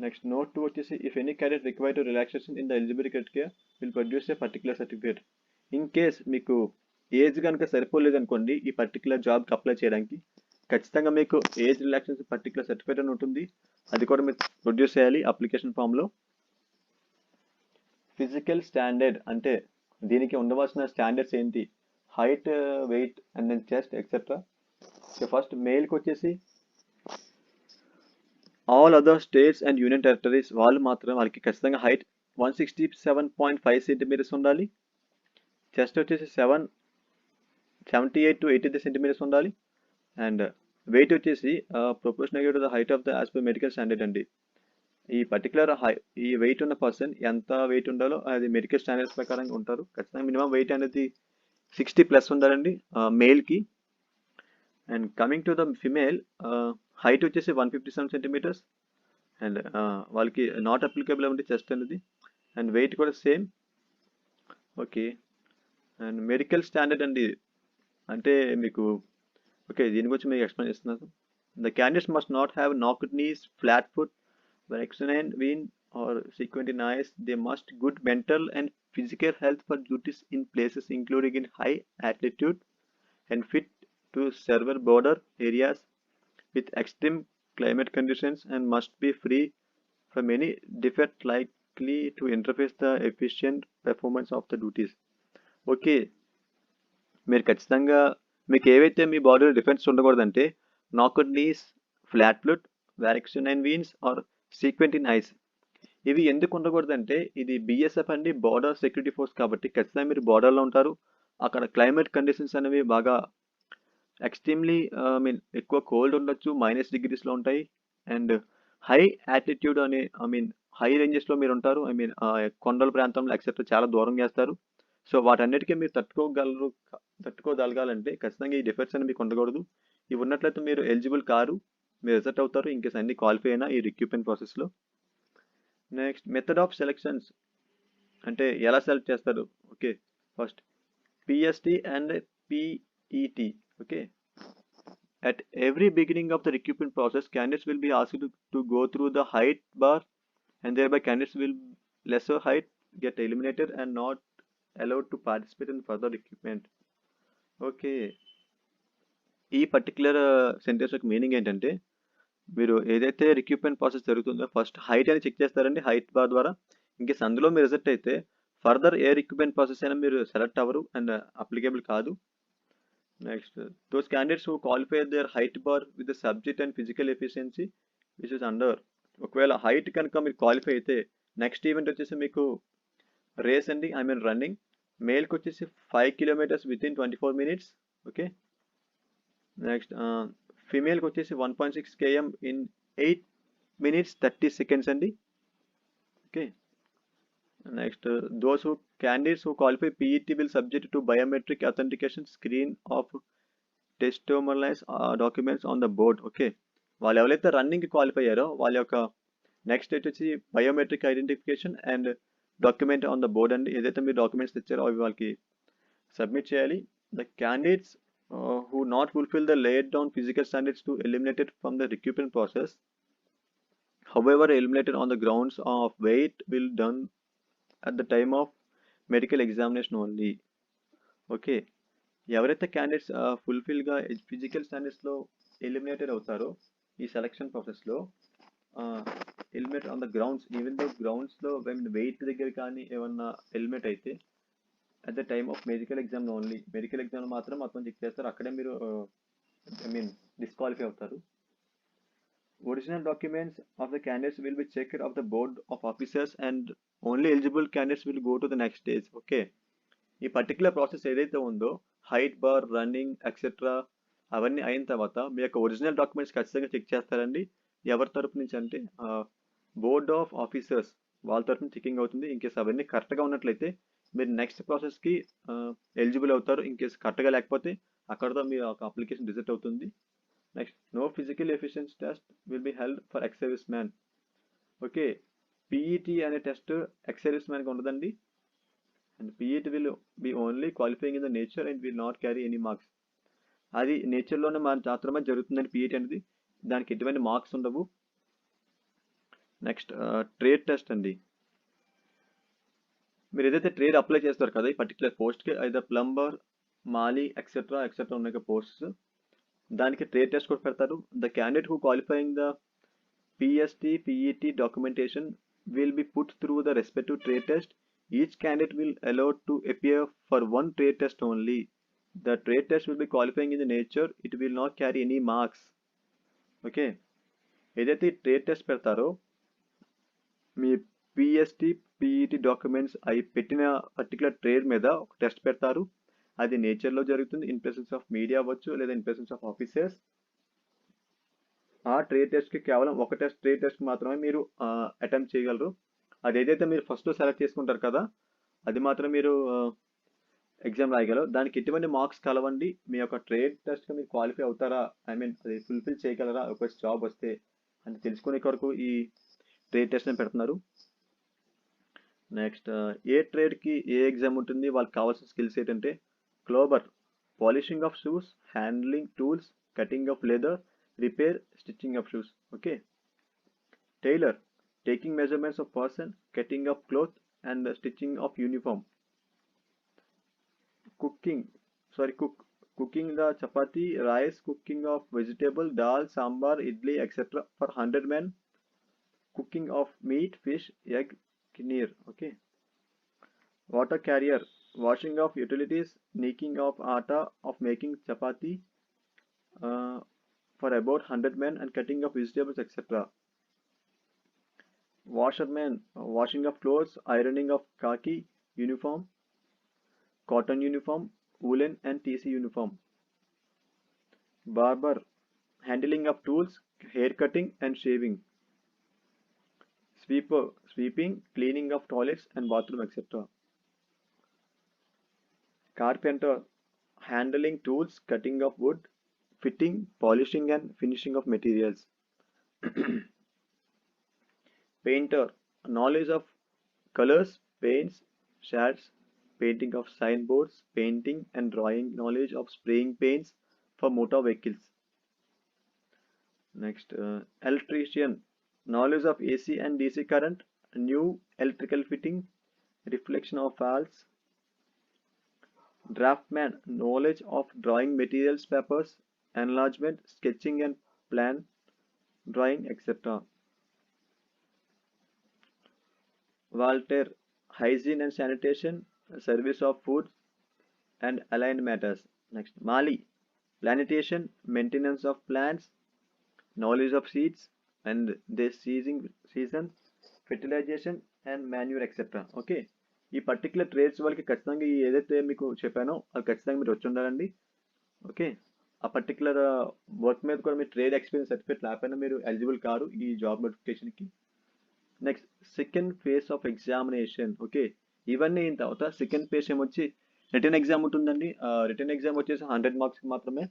నెక్స్ట్ నోట్ 2 వచ్చేసి if any candidate require to relaxation in the eligibility criteria will produce A particular certificate. In case మీకు ఏజ్ కనుక సరిపోలేదు అనుకోండి ఈ పర్టికులర్ జాబ్కి అప్లై చేయడానికి, ఖచ్చితంగా మీకు ఏజ్ రిలాక్సేషన్ పర్టికులర్ సర్టిఫికేట్ అని ఉంటుంది, అది కూడా మీరు ప్రొడ్యూస్ చేయాలి అప్లికేషన్ ఫామ్లో. ఫిజికల్ స్టాండర్డ్ అంటే దీనికి ఉండవలసిన స్టాండర్డ్స్ ఏంటి, height, weight and then chest etcetera. First మేల్కి వచ్చేసి all other states and union territories వాళ్ళు మాత్రం వాళ్ళకి ఖచ్చితంగా హైట్ 167.5 సెంటీమీటర్స్ ఉండాలి. చెస్ట్ వచ్చేసి 78 to 83 సెంటీమీటర్స్ ఉండాలి. అండ్ వెయిట్ వచ్చేసి proportional to the height of the as per medical standard అండి. ఈ పర్టికులర్ ఈ వెయిట్ ఉన్న పర్సన్ ఎంత వెయిట్ ఉండాలో అది మెడికల్ స్టాండర్డ్స్ ప్రకారం ఉంటారు. ఖచ్చితంగా మినిమం వెయిట్ అనేది 60+ ఉండాలండి మేల్కి. And coming to the female, height వచ్చేసి 157 సెంటీమీటర్స్ అండ్ వాళ్ళకి నాట్ అప్లికబుల్ ఉంది చెస్ట్ అనేది. అండ్ వెయిట్ కూడా same. Okay, and medical standard అండి అంటే మీకు ఓకే దీని గురించి మీకు ఎక్స్ప్లెయిన్ చేస్తున్నాను. The candidates must not have knocked knees, flat foot, vaccinated wean or sequential eyes. They must good mental and physical health for duties in places including in high altitude and fit to severe border areas with extreme climate conditions and must be free from any defect likely to interfere the efficient performance of the duties. Okay, మీరు ఖచ్చితంగా మీకు ఏవైతే మీ బాడీలో defence ఉండకూడదంటే knocked knees, flat foot, వ్యాక్సినైన్ veins or squint in eyes. ఇవి ఎందుకు ఉండకూడదంటే ఇది బిఎస్ఎఫ్ అండి, బార్డర్ సెక్యూరిటీ ఫోర్స్, కాబట్టి ఖచ్చితంగా మీరు బార్డర్లో ఉంటారు. అక్కడ క్లైమేట్ కండిషన్స్ అనేవి బాగా ఎక్స్ట్రీమ్లీ మీన్ ఎక్కువ కోల్డ్ ఉండొచ్చు, -డిగ్రీస్లో ఉంటాయి. అండ్ హై యాటిట్యూడ్ అనే హై రేంజెస్లో మీరు ఉంటారు. కొండల ప్రాంతంలో ఎక్సెట్రా చాలా దూరం చేస్తారు. సో వాటన్నిటికీ మీరు తట్టుకోగలగాలంటే ఖచ్చితంగా ఈ డిఫెక్ట్స్ అనేవి మీకు ఉండకూడదు. ఇవి ఉన్నట్లయితే మీరు ఎలిజిబుల్ కారు, మీరు రిజెక్ట్ అవుతారు ఇన్ కేస్ అన్ని క్వాలిఫై అయినా ఈ రిక్రూట్మెంట్ ప్రాసెస్లో. నెక్స్ట్ మెథడ్ ఆఫ్ సెలెక్షన్స్ అంటే ఎలా సెలెక్ట్ చేస్తారు. Okay, first PST and PET. Okay, at every beginning of the recruitment process candidates will be asked to go through the height bar and thereby candidates will lesser height get eliminated and not allowed to participate in further recruitment. Okay, ఈ particular sentence యొక్క meaning ఏంటంటే మీరు ఏదైతే recruitment process జరుగుతుందో first height అని check చేస్తారండి height bar ద్వారా. In case అందులో మీరు రిజెక్ట్ అయితే ఫర్దర్ ఏ రిక్రూట్మెంట్ ప్రాసెస్ అయినా మీరు సెలెక్ట్ అవ్వరు అండ్ అప్లికేబుల్ కాదు. Next those candidates who qualify their height bar with the subject and physical efficiency which is under. ఒకవేళ హైట్ కనుక మీరు క్వాలిఫై అయితే నెక్స్ట్ ఈవెంట్ వచ్చేసి మీకు రేస్ అండి, రన్నింగ్. మేల్కి వచ్చేసి 5 kilometers within 24 minutes. Okay, next ఫీమేల్కి వచ్చేసి 1.6 km in 8 minutes 30 seconds అండి. Okay, next those who candidates who qualify PET will subject to biometric authentication screen of testimonials documents on the board. Okay, వాళ్ళు ఎవరైతే రన్నింగ్కి qualify అయ్యారో వాళ్ళ యొక్క next వచ్చేసి biometric identification and document on the board అండి. ఏదైతే మీరు డాక్యుమెంట్స్ తెచ్చారో అవి వాళ్ళకి సబ్మిట్ చేయాలి. The candidates who not fulfill the laid down physical standards to eliminated from the recruitment process, however eliminated on the grounds of weight, will done at the time of medical examination only. Okay, ఎవరైతే candidates ఫుల్ఫిల్గా physical స్టాండర్డ్స్లో eliminated అవుతారో ఈ selection ప్రాసెస్లో eliminate on the grounds, even though గ్రౌండ్స్లో weight దగ్గర కానీ ఏమన్నా ఎలిమినేట్ అయితే at the time of medical exam only, medical exam మాత్రం మొత్తం చెక్ చేస్తారు, అక్కడే మీరు డిస్క్వాలిఫై అవుతారు. Original documents of the candidates will be checked of the board of officers and only eligible candidates will go to the next stage. Okay, ఈ particular process ఏదైతే ఉందో height bar, running etcetera అవన్నీ అయిన తర్వాత మీ యొక్క original documents ఖచ్చితంగా check చేస్తారండి. ఎవరి తరపు నుంచి అంటే బోర్డ్ ఆఫ్ ఆఫీసర్స్ వాళ్ళ తరపున చెకింగ్ అవుతుంది. ఇంకేస్ అవన్నీ కరెక్ట్గా ఉన్నట్లయితే మీరు నెక్స్ట్ ప్రాసెస్కి ఎలిజిబుల్ అవుతారు. ఇన్కేస్ కరెక్ట్గా లేకపోతే అక్కడతో మీ అప్లికేషన్ రిజెక్ట్ అవుతుంది. Next, no physical efficiency test will be held for ex-serviceman. Okay, PET అనే టెస్ట్ ఎక్స్-సర్వీస్మెన్కి ఉండదండి. And PET will be only qualifying in the nature and will not carry any marks. అది నేచర్లోనే మాత్రమే జరుగుతుందండి PET అనేది, దానికి ఎటువంటి marks ఉండవు. నెక్స్ట్ ట్రేడ్ టెస్ట్ అండి. మీరు ఏదైతే ట్రేడ్ అప్లై చేస్తారు కదా ఈ పర్టికులర్ పోస్ట్కి, అయితే ప్లంబర్, మాలీ ఎక్సెట్రా ఎక్సెట్రా ఉన్నాయి పోస్ట్స్, దానికి ట్రేడ్ టెస్ట్ కూడా పెడతారు. The candidate who qualifying the PST PET documentation will be put through the respective trade test. Each candidate will allowed to appear for one trade test only. The trade test will be qualifying in the nature. It will not carry any marks. Okay, ఏదైతే trade test పెడతారో మీ PST PET documents అవి పెట్టిన particular trade మీద ఒక test పెడతారు. అది నేచర్లో జరుగుతుంది, ఇన్ ప్రెసెన్స్ ఆఫ్ మీడియా అవ్వచ్చు లేదా ఇన్ ప్రెసెన్స్ ఆఫ్ ఆఫీసర్స్. ఆ ట్రేడ్ టెస్ట్కి కేవలం ఒక ట్రేడ్ టెస్ట్ మాత్రమే మీరు అటెంప్ట్ చేయగలరు. అది ఏదైతే మీరు ఫస్ట్ సెలెక్ట్ చేసుకుంటారు కదా అది మాత్రం మీరు ఎగ్జామ్ రాయగలరు. దానికి ఎటువంటి మార్క్స్ కలవండి. మీ యొక్క ట్రేడ్ టెస్ట్కి మీరు క్వాలిఫై అవుతారా, ఐ మీన్ అది ఫుల్ఫిల్ చేయగలరా ఒక జాబ్ వస్తే అని తెలుసుకునే కొరకు ఈ ట్రేడ్ టెస్ట్ని పెడుతున్నారు. నెక్స్ట్, ఏ ట్రేడ్కి ఏ ఎగ్జామ్ ఉంటుంది, వాళ్ళకి కావాల్సిన స్కిల్స్ ఏంటంటే క్లోబర్, polishing of shoes, handling tools, cutting of leather, repair, stitching of shoes. Okay. Tailor, taking measurements of person, cutting of cloth and stitching of uniform. Cooking the chapati, rice, cooking of vegetable, dal, sambar, idli, etc. for 100 men. Cooking of meat, fish, egg, kneer. Okay. Water carrier, washing of utilities, kneading of atta of making chapati, for about 100 men and cutting of vegetables, etc. Washerman, washing of clothes, ironing of khaki uniform, cotton uniform, woolen and TC uniform. Barber, handling of tools, hair cutting and shaving. Sweeper, sweeping, cleaning of toilets and bathroom, etc. Carpenter, handling tools, cutting of wood, fitting, polishing and finishing of materials. Painter, knowledge of colors, paints, shades, painting of signboards, painting and drawing, knowledge of spraying paints for motor vehicles. Next, electrician, knowledge of AC and DC current, new electrical fitting, reflection of faults. Draftman, knowledge of drawing materials, papers, enlargement, sketching and plan drawing, etc. Walter, hygiene and sanitation, service of food and allied matters. Next, Mali, planetation, maintenance of plants, knowledge of seeds and their season, fertilization and manure, etc. Okay, ఈ particular trades వాళ్ళకి ఖచ్చితంగా ఏదైతే మీకు చెప్పానో అది ఖచ్చితంగా మీరు వచ్చి ఉండాలండి. ఓకే, ఆ పర్టికులర్ వర్క్ మీద కూడా మీరు ట్రేడ్ ఎక్స్పీరియన్స్ సర్టిఫికేట్ లేకపోయినా మీరు ఎలిజిబుల్ కారు ఈ జాబ్ నోటిఫికేషన్కి. Next, second phase of examination. Okay, ఇవన్నీ అయిన తర్వాత సెకండ్ ఫేజ్ ఏమొచ్చి రిటర్న్ ఎగ్జామ్ ఉంటుందండి. రిటర్న్ ఎగ్జామ్ వచ్చేసి 100 మార్క్స్ మాత్రమే.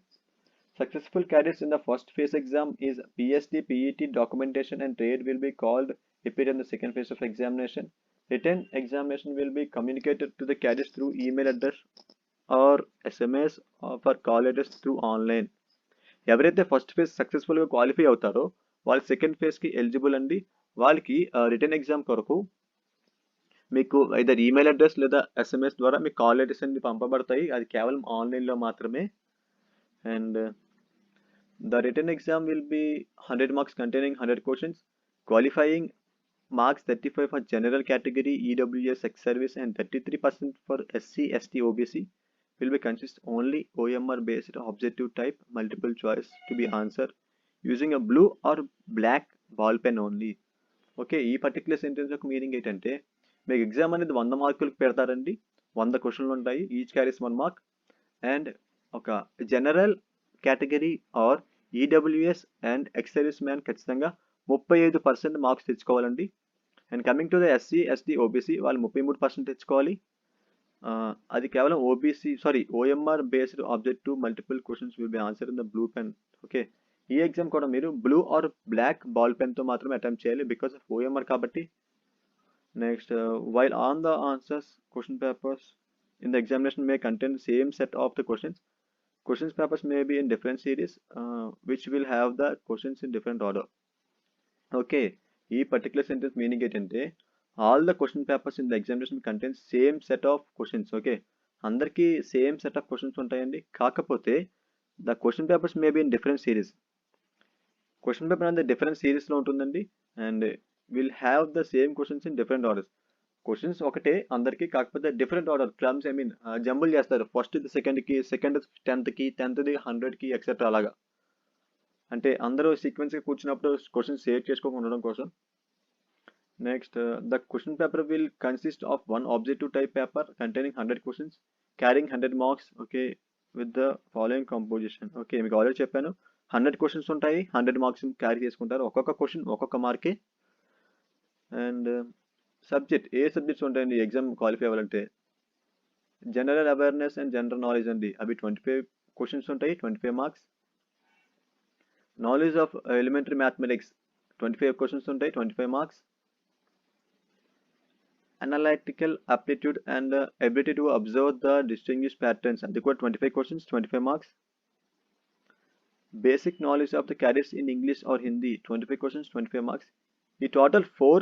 Successful candidates in the first phase exam is PST, PET, documentation and trade will be called appear in the second phase of examination. Written examination will be communicated to the candidates through email address or SMS or for call address through online. ఎవరైతే first phase సక్సెస్ఫుల్గా qualify అవుతారో వాళ్ళు second ఫేజ్కి eligible అండి. వాళ్ళకి return exam కొరకు మీకు either email address లేదా SMS ద్వారా మీకు కాల్ అడ్రస్ అన్ని పంపబడతాయి. అది కేవలం ఆన్లైన్లో మాత్రమే. And the written exam will be 100 marks containing 100 questions. Qualifying marks 35 for general category, EWS, ex-service and 33% for SC, ST, OBC will be consist only OMR based objective type multiple choice to be answered using a blue or black ball pen only. Okay, ఈ particular sentence యొక్క meaning ఏంటంటే మీకు exam అనేది 100 మార్కులకు పెడతారండి. 100 క్వశ్చన్లు ఉంటాయి, each carries 1 mark. And ఒక general category or EWS and ex-service man ఖచ్చితంగా 35% మార్క్స్ తెచ్చుకోవాలండి. And coming to the SC, ST, OBC వాళ్ళు 33% తెచ్చుకోవాలి. అది కేవలం OMR based objective multiple questions will be answer in the blue pen. Okay, ఈ exam కూడా మీరు బ్లూ ఆర్ బ్లాక్ బాల్ పెన్తో మాత్రమే అటెంప్ట్ చేయాలి బికాస్ ఆఫ్ ఓఎంఆర్ కాబట్టి. Next, while on the answers question papers in the examination May contain same set of the questions papers may be in different series which will have the questions in different order. Okay, ఈ particular sentence meaning ఏంటంటే all the question papers in the examination contain same set of questions. Okay, అందరికీ same set of questions ఉంటాయండి, కాకపోతే the question papers may be in different series. Question paper అనేది different సిరీస్లో ఉంటుందండి and will have the same questions in different orders. Questions ఒకటే అందరికీ, కాకపోతే different order క్లమ్స్ jumble చేస్తారు. ఫస్ట్ సెకండ్కి, సెకండ్ 10th కి, 10th 100కి ఎక్సెట్రా అలాగా. అంటే అందరూ సీక్వెన్స్గా కూర్చున్నప్పుడు క్వశ్చన్స్ సేవ్ చేసుకోకుండా ఉండడం కోసం. Next, the question paper will consist of one objective type paper containing 100 questions carrying 100 marks. Okay, with the following composition. Okay, మీకు ఆల్రెడీ చెప్పాను 100 క్వశ్చన్స్ ఉంటాయి, 100 మార్క్స్ క్యారీ చేసుకుంటారు. ఒక్కొక్క క్వశ్చన్ ఒక్కొక్క మార్కే. అండ్ సబ్జెక్ట్, ఏ సబ్జెక్ట్స్ ఉంటాయండి ఎగ్జామ్ క్వాలిఫై అవ్వాలంటే? General awareness and general knowledge అండి, అవి 25 క్వశ్చన్స్ ఉంటాయి, 25 marks. Knowledge of elementary mathematics 25 questions ఉంటాయి, 25 marks. Analytical aptitude and ability to observe the distinguished patterns, అది కూడా 25 questions, 25 marks. Basic knowledge of the cadets in English or Hindi 25 questions, 25 marks. ఈ total 4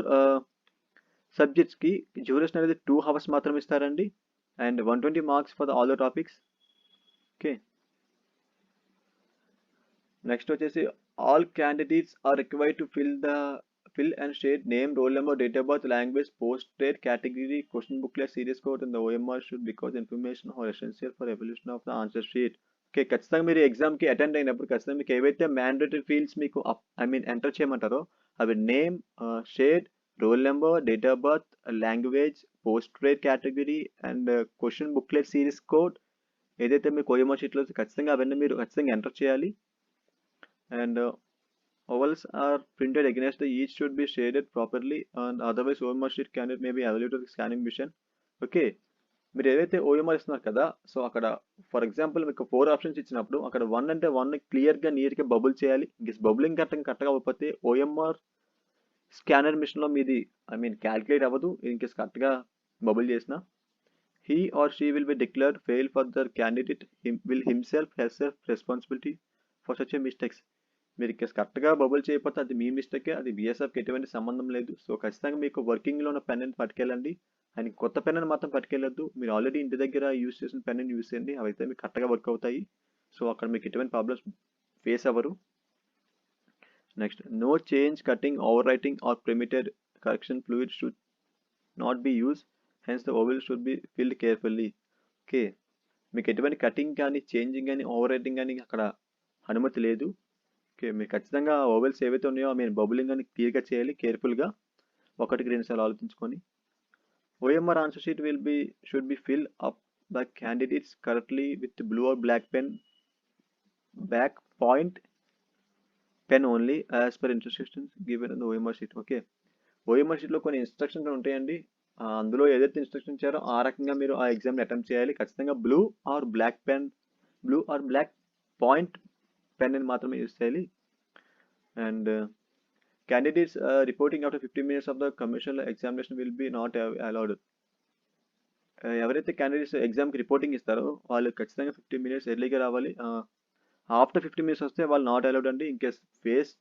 సబ్జెక్ట్స్కి duration అనేది 2 hours మాత్రం ఇస్తారండి and 120 marks for the all the topics. Okay, next వచ్చేసి all candidates are required to fill and state name, roll number, date of birth, language, post grade, category, question booklet, series code and the OMR should because information are essential for evolution of the answer sheet. Okay, ఖచ్చితంగా మీరు ఎగ్జామ్కి attend అయినప్పుడు ఖచ్చితంగా మీకు ఏవైతే mandatory fields మీకు enter చేయమంటారో అవి name, shade, roll number, date of birth, language, post grade category and question booklet series code ఏదైతే మీకు ఓఎంఆర్ షీట్లో ఖచ్చితంగా అవన్నీ మీరు ఖచ్చితంగా ఎంటర్ చేయాలి. And ovals are printed against the each should be shaded properly and otherwise OMR sheet candidate may be available to the scanning mission. Okay, మీరు ఏదైతే ఓఎంఆర్ ఇస్తున్నారు కదా, సో అక్కడ ఫర్ ఎగ్జాంపుల్ మీకు 4 ఆప్షన్స్ ఇచ్చినప్పుడు అక్కడ 1 అంటే 1 క్లియర్గా నీట్గా బబుల్ చేయాలి. ఇంకేస్ బబులింగ్ కరెక్ట్గా అవ్వకపోతే ఓఎంఆర్ స్కానర్ మిషన్లో మీది క్యాల్కులేట్ అవ్వదు. ఇన్కేస్ కరెక్ట్గా బబుల్ చేసిన he or she will be declared fail for the candidate will himself herself responsibility for such a mistakes. మీరు కరెక్ట్గా బబుల్ చేయకపోతే అది మీ మిస్టేకే, అది బిఎస్ఎఫ్కి ఎటువంటి సంబంధం లేదు. సో ఖచ్చితంగా మీకు వర్కింగ్లో ఉన్న పెన్ పట్టుకెళ్ళండి అండ్ కొత్త పెన్ మాత్రం పట్టుకెళ్ళొద్దు. మీరు ఆల్రెడీ ఇంటి దగ్గర యూస్ చేసిన పెన్ యూస్ చేయండి, అవైతే మీకు కరెక్ట్గా వర్క్ అవుతాయి. సో అక్కడ మీకు ఎటువంటి ప్రాబ్లమ్స్ ఫేస్ అవ్వరు. Next, no change, cutting, over writing or permitted correction fluid should not be use, hence the oval should be filled carefully. Okay, మీకు ఎటువంటి కటింగ్ కానీ, చేంజింగ్ కానీ, ఓవర్ రైటింగ్ కానీ అక్కడ అనుమతి లేదు. ఓకే, మీరు ఖచ్చితంగా ఓవెల్స్ ఏవైతే ఉన్నాయో బబులింగ్ అని క్లియర్గా చేయాలి కేర్ఫుల్గా, 1-2 సార్లు ఆలోచించుకొని. OMR answer sheet should be fill up the candidates correctly with blue or black pen, back point pen only as per instructions given in the OMR sheet. Okay, OMR షీట్లో కొన్ని ఇన్స్ట్రక్షన్స్ ఉంటాయండి, అందులో ఏదైతే ఇన్స్ట్రక్షన్ ఇచ్చారో ఆ రకంగా మీరు ఆ ఎగ్జామ్ని అటెంప్ట్ చేయాలి. ఖచ్చితంగా blue or black point pen అని మాత్రమే యూజ్ చేయాలి. And candidates reporting after 15 minutes of the commercial examination will be not allowed. ఎవరైతే క్యాండిడేట్స్ ఎగ్జామ్కి రిపోర్టింగ్ ఇస్తారో వాళ్ళు ఖచ్చితంగా 15 minutes ఎర్లీగా రావాలి. ఆఫ్టర్ 15 minutes వస్తే వాళ్ళు నాట్ అలౌడ్ అండి, ఇన్ కేస్ phase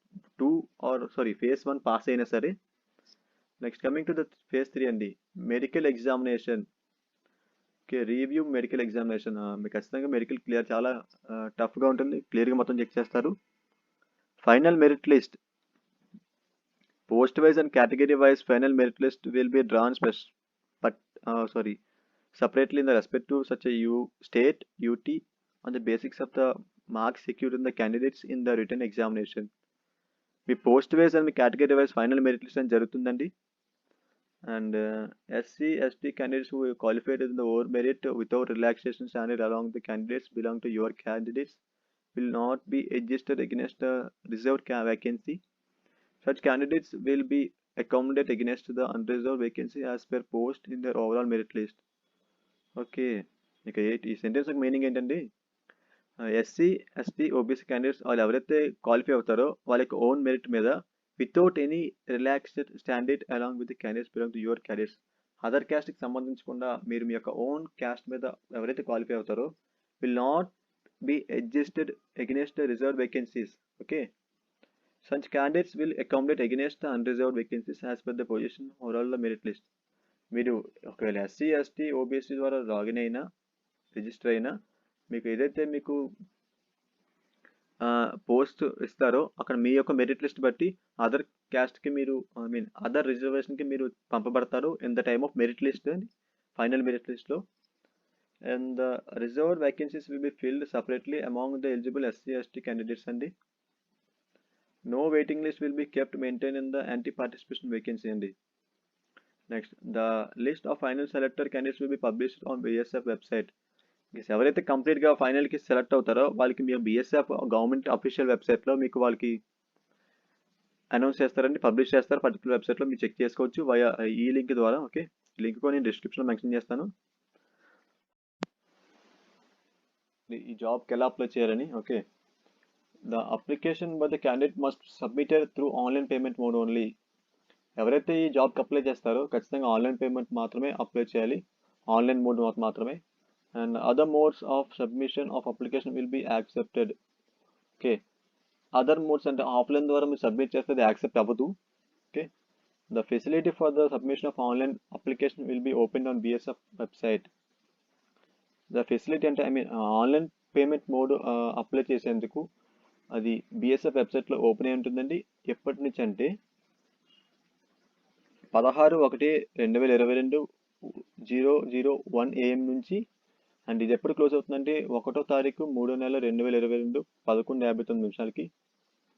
1 పాస్ అయినా సరే. Next, coming to the phase 3 అండి, medical examination. Okay, review medical examination. మీకు ఖచ్చితంగా మెడికల్ క్లియర్ చాలా టఫ్గా ఉంటుంది, క్లియర్గా మొత్తం చెక్ చేస్తారు. Final merit list, post-wise and category-wise final merit list will be drawn separately in the respect to such a state UT on the basis of the marks secured in the candidates in the written examination. Me post-wise and me category-wise final merit list అని జరుగుతుందండి. And SC/ST candidates who qualified in the over merit without relaxation standard along the candidates belong to your candidates will not be adjusted against the reserved vacancy. Such candidates will be accommodated against the unreserved vacancy as per post in their overall merit list. Okay, ఇక ఈ sentence meaning ఏంటండి, SC ST OBC candidates వాళ్ళు ఎవరైతే qualify అవుతారో వాళ్ళ యొక్క own merit మీద without any relaxed standard along with candidates belong to your candidates other క్యాస్ట్కి సంబంధించకుండా మీరు మీ యొక్క ఓన్ క్యాస్ట్ మీద ఎవరైతే క్వాలిఫై అవుతారో will not be adjusted against the reserve vacancies. Okay, such candidates will accommodate against the unreserved vacancies as per the position overall the merit list. మీరు ఒకవేళ ఎస్సీ ఎస్టీ ఓబీసీ ద్వారా login అయినా register అయినా మీకు ఏదైతే మీకు post ఇస్తారో అక్కడ మీ యొక్క మెరిట్ లిస్ట్ బట్టి అదర్ క్యాస్ట్కి మీరు అదర్ రిజర్వేషన్కి మీరు పంపబడతారు in the time of merit list final merit లిస్ట్లో. And the reserved vacancies will be filled separately among the eligible SC ST candidates అండి. No waiting list will be kept maintained in the anti-participation vacancy అండి. Next the list of final selector candidates will be published on BSF website. ఎవరైతే కంప్లీట్గా ఫైనల్కి select అవుతారో వాళ్ళకి మీ BSF government official వెబ్సైట్లో మీకు వాళ్ళకి అనౌన్స్ చేస్తారండి, పబ్లిష్ చేస్తారు. పర్టికులర్ వెబ్సైట్లో మీరు చెక్ చేసుకోవచ్చు వయా ఈ లింక్ ద్వారా. ఓకే, లింక్ కూడా నేను డిస్క్రిప్షన్లో మెన్షన్ చేస్తాను ఈ జాబ్కి ఎలా అప్లై చేయాలని. Okay, the application by the candidate must submitted through online payment mode only. ఎవరైతే ఈ జాబ్కి అప్లై చేస్తారో ఖచ్చితంగా ఆన్లైన్ పేమెంట్ మాత్రమే అప్లై చేయాలి, ఆన్లైన్ మోడ్ మాత్రమే. And other modes of submission of application will be accepted. Okay, other modes అంటే offline ద్వారా మీరు సబ్మిట్ చేస్తే అది యాక్సెప్ట్ అవ్వదు. Okay, the facility for the submission of online application will be open on BSF website. The facility అంటే online payment mode apply చేసేందుకు అది BSF వెబ్సైట్లో ఓపెన్ అయి ఉంటుందండి. ఎప్పటి నుంచి అంటే 16/1/2022 00:01 AM నుంచి. అండ్ ఇది ఎప్పుడు క్లోజ్ అవుతుందంటే 1వ తారీఖు 3వ నెల 2022 11:59.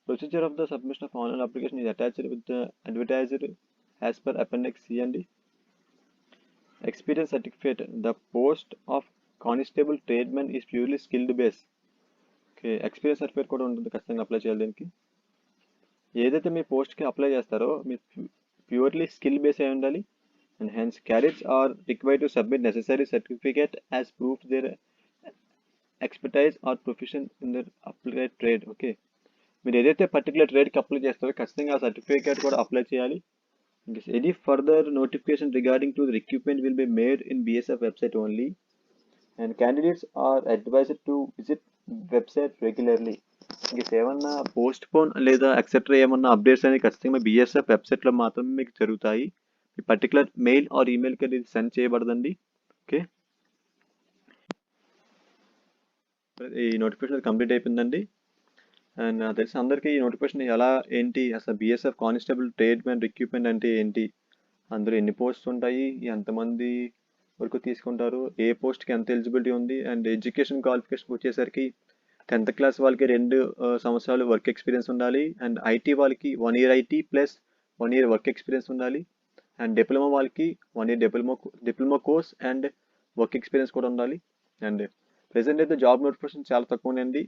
Procedure of the submission of online application is attached with the advertised as per appendix C అండి. Experience certificate the post of constable tradesmen is purely skilled base. Okay, experience certificate కూడా ఉంటుంది, ఖచ్చితంగా apply చేయాలి దీనికి. ఏదైతే మీ పోస్ట్కి apply చేస్తారో మీ purely skill base అయి ఉండాలి. And hence candidates are required to submit necessary certificate as proof their expertise or profession in their applied trade. Okay, మీరు ఏదైతే పర్టికులర్ ట్రేడ్కి అప్లై చేస్తారో ఖచ్చితంగా ఆ సర్టిఫికేట్ కూడా అప్లై చేయాలి. Any further notification regarding to the recruitment will be made in BSF website only. And candidates are advised to visit website regularly. ఏమన్నా postpone లేదా etcetera ఏమన్నా అప్డేట్స్ అనేవి ఖచ్చితంగా బిఎస్ఎఫ్ వెబ్సైట్లో మాత్రమే మీకు జరుగుతాయి. మీ పర్టికులర్ మెయిల్ ఆర్ ఈమెయిల్కి అది సెండ్ చేయబడదండి. ఓకే, ఈ నోటిఫికేషన్ కంప్లీట్ అయిపోయిందండి. అండ్ నాకు తెలిసి అందరికీ ఈ నోటిఫికేషన్ ఎలా ఏంటి అసలు బిఎస్ఎఫ్ కానిస్టేబుల్ ట్రేడ్మెన్ రిక్రూట్మెంట్ అంటే ఏంటి, అందులో ఎన్ని పోస్ట్స్ ఉంటాయి, ఎంతమంది వరకు తీసుకుంటారు, ఏ పోస్ట్కి ఎంత ఎలిజిబిలిటీ ఉంది, అండ్ ఎడ్యుకేషన్ క్వాలిఫికేషన్ వచ్చేసరికి 10th క్లాస్ వాళ్ళకి 2 సంవత్సరాలు వర్క్ ఎక్స్పీరియన్స్ ఉండాలి. అండ్ ఐటీ వాళ్ళకి 1 year IT plus 1 year work experience ఉండాలి. అండ్ డిప్లొమా వాళ్ళకి 1 year diploma course and work experience కూడా ఉండాలి. అండ్ ప్రెసెంట్ అయితే జాబ్ నోటిఫికేషన్ చాలా తక్కువ అండి.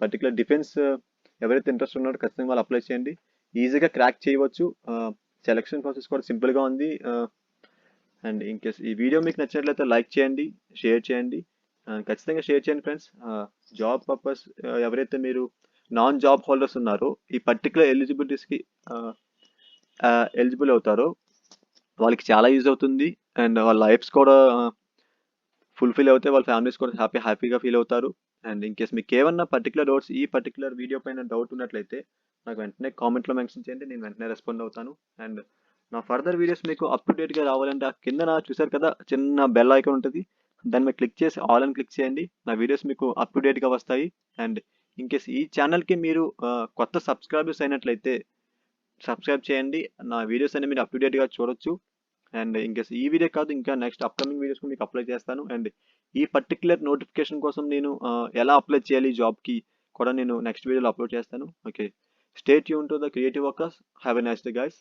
పర్టికులర్ డిఫెన్స్ ఎవరైతే ఇంట్రెస్ట్ ఉన్నారో ఖచ్చితంగా వాళ్ళు అప్లై చేయండి, ఈజీగా క్రాక్ చేయవచ్చు. సెలక్షన్ ప్రాసెస్ కూడా సింపుల్గా ఉంది. అండ్ ఇన్కేస్ ఈ వీడియో మీకు నచ్చినట్లయితే లైక్ చేయండి, షేర్ చేయండి, ఖచ్చితంగా షేర్ చేయండి ఫ్రెండ్స్. జాబ్ పర్పస్ ఎవరైతే మీరు నాన్ జాబ్ హోల్డర్స్ ఉన్నారో ఈ పర్టికులర్ ఎలిజిబిలిటీస్కి ఎలిజిబుల్ అవుతారో వాళ్ళకి చాలా యూజ్ అవుతుంది. అండ్ వాళ్ళ లైఫ్స్ కూడా ఫుల్ఫిల్ అవుతాయి, వాళ్ళ ఫ్యామిలీస్ కూడా హ్యాపీగా ఫీల్ అవుతారు. అండ్ ఇన్కేస్ మీకు ఏమన్నా పర్టికులర్ డౌట్స్ ఈ పర్టికులర్ వీడియో పైన డౌట్ ఉన్నట్లయితే నాకు వెంటనే కామెంట్లో మెన్షన్ చేయండి, నేను వెంటనే రెస్పాండ్ అవుతాను. అండ్ నా ఫర్దర్ వీడియోస్ మీకు అప్ టు డేట్గా రావాలంటే ఆ కింద చూసారు కదా చిన్న బెల్ ఐకాన్ ఉంటుంది, దాన్ని మీరు క్లిక్ చేసి ఆల్ అని క్లిక్ చేయండి. నా వీడియోస్ మీకు అప్ టు డేట్గా వస్తాయి. అండ్ ఇన్కేస్ ఈ ఛానల్కి మీరు కొత్త సబ్స్క్రైబర్స్ అయినట్లయితే సబ్స్క్రైబ్ చేయండి, నా వీడియోస్ అన్ని మీరు అప్ టు డేట్గా చూడొచ్చు. అండ్ ఇన్కేస్ ఈ వీడియో కాదు ఇంకా నెక్స్ట్ అప్కమింగ్ వీడియోస్ మీకు అప్లై చేస్తాను. అండ్ ఈ పర్టికులర్ నోటిఫికేషన్ కోసం నేను ఎలా అప్లై చేయాలి జాబ్కి కూడా నేను నెక్స్ట్ వీడియోలో అప్లోడ్ చేస్తాను. Okay, stay tune to the creative workers. Have a nice day guys.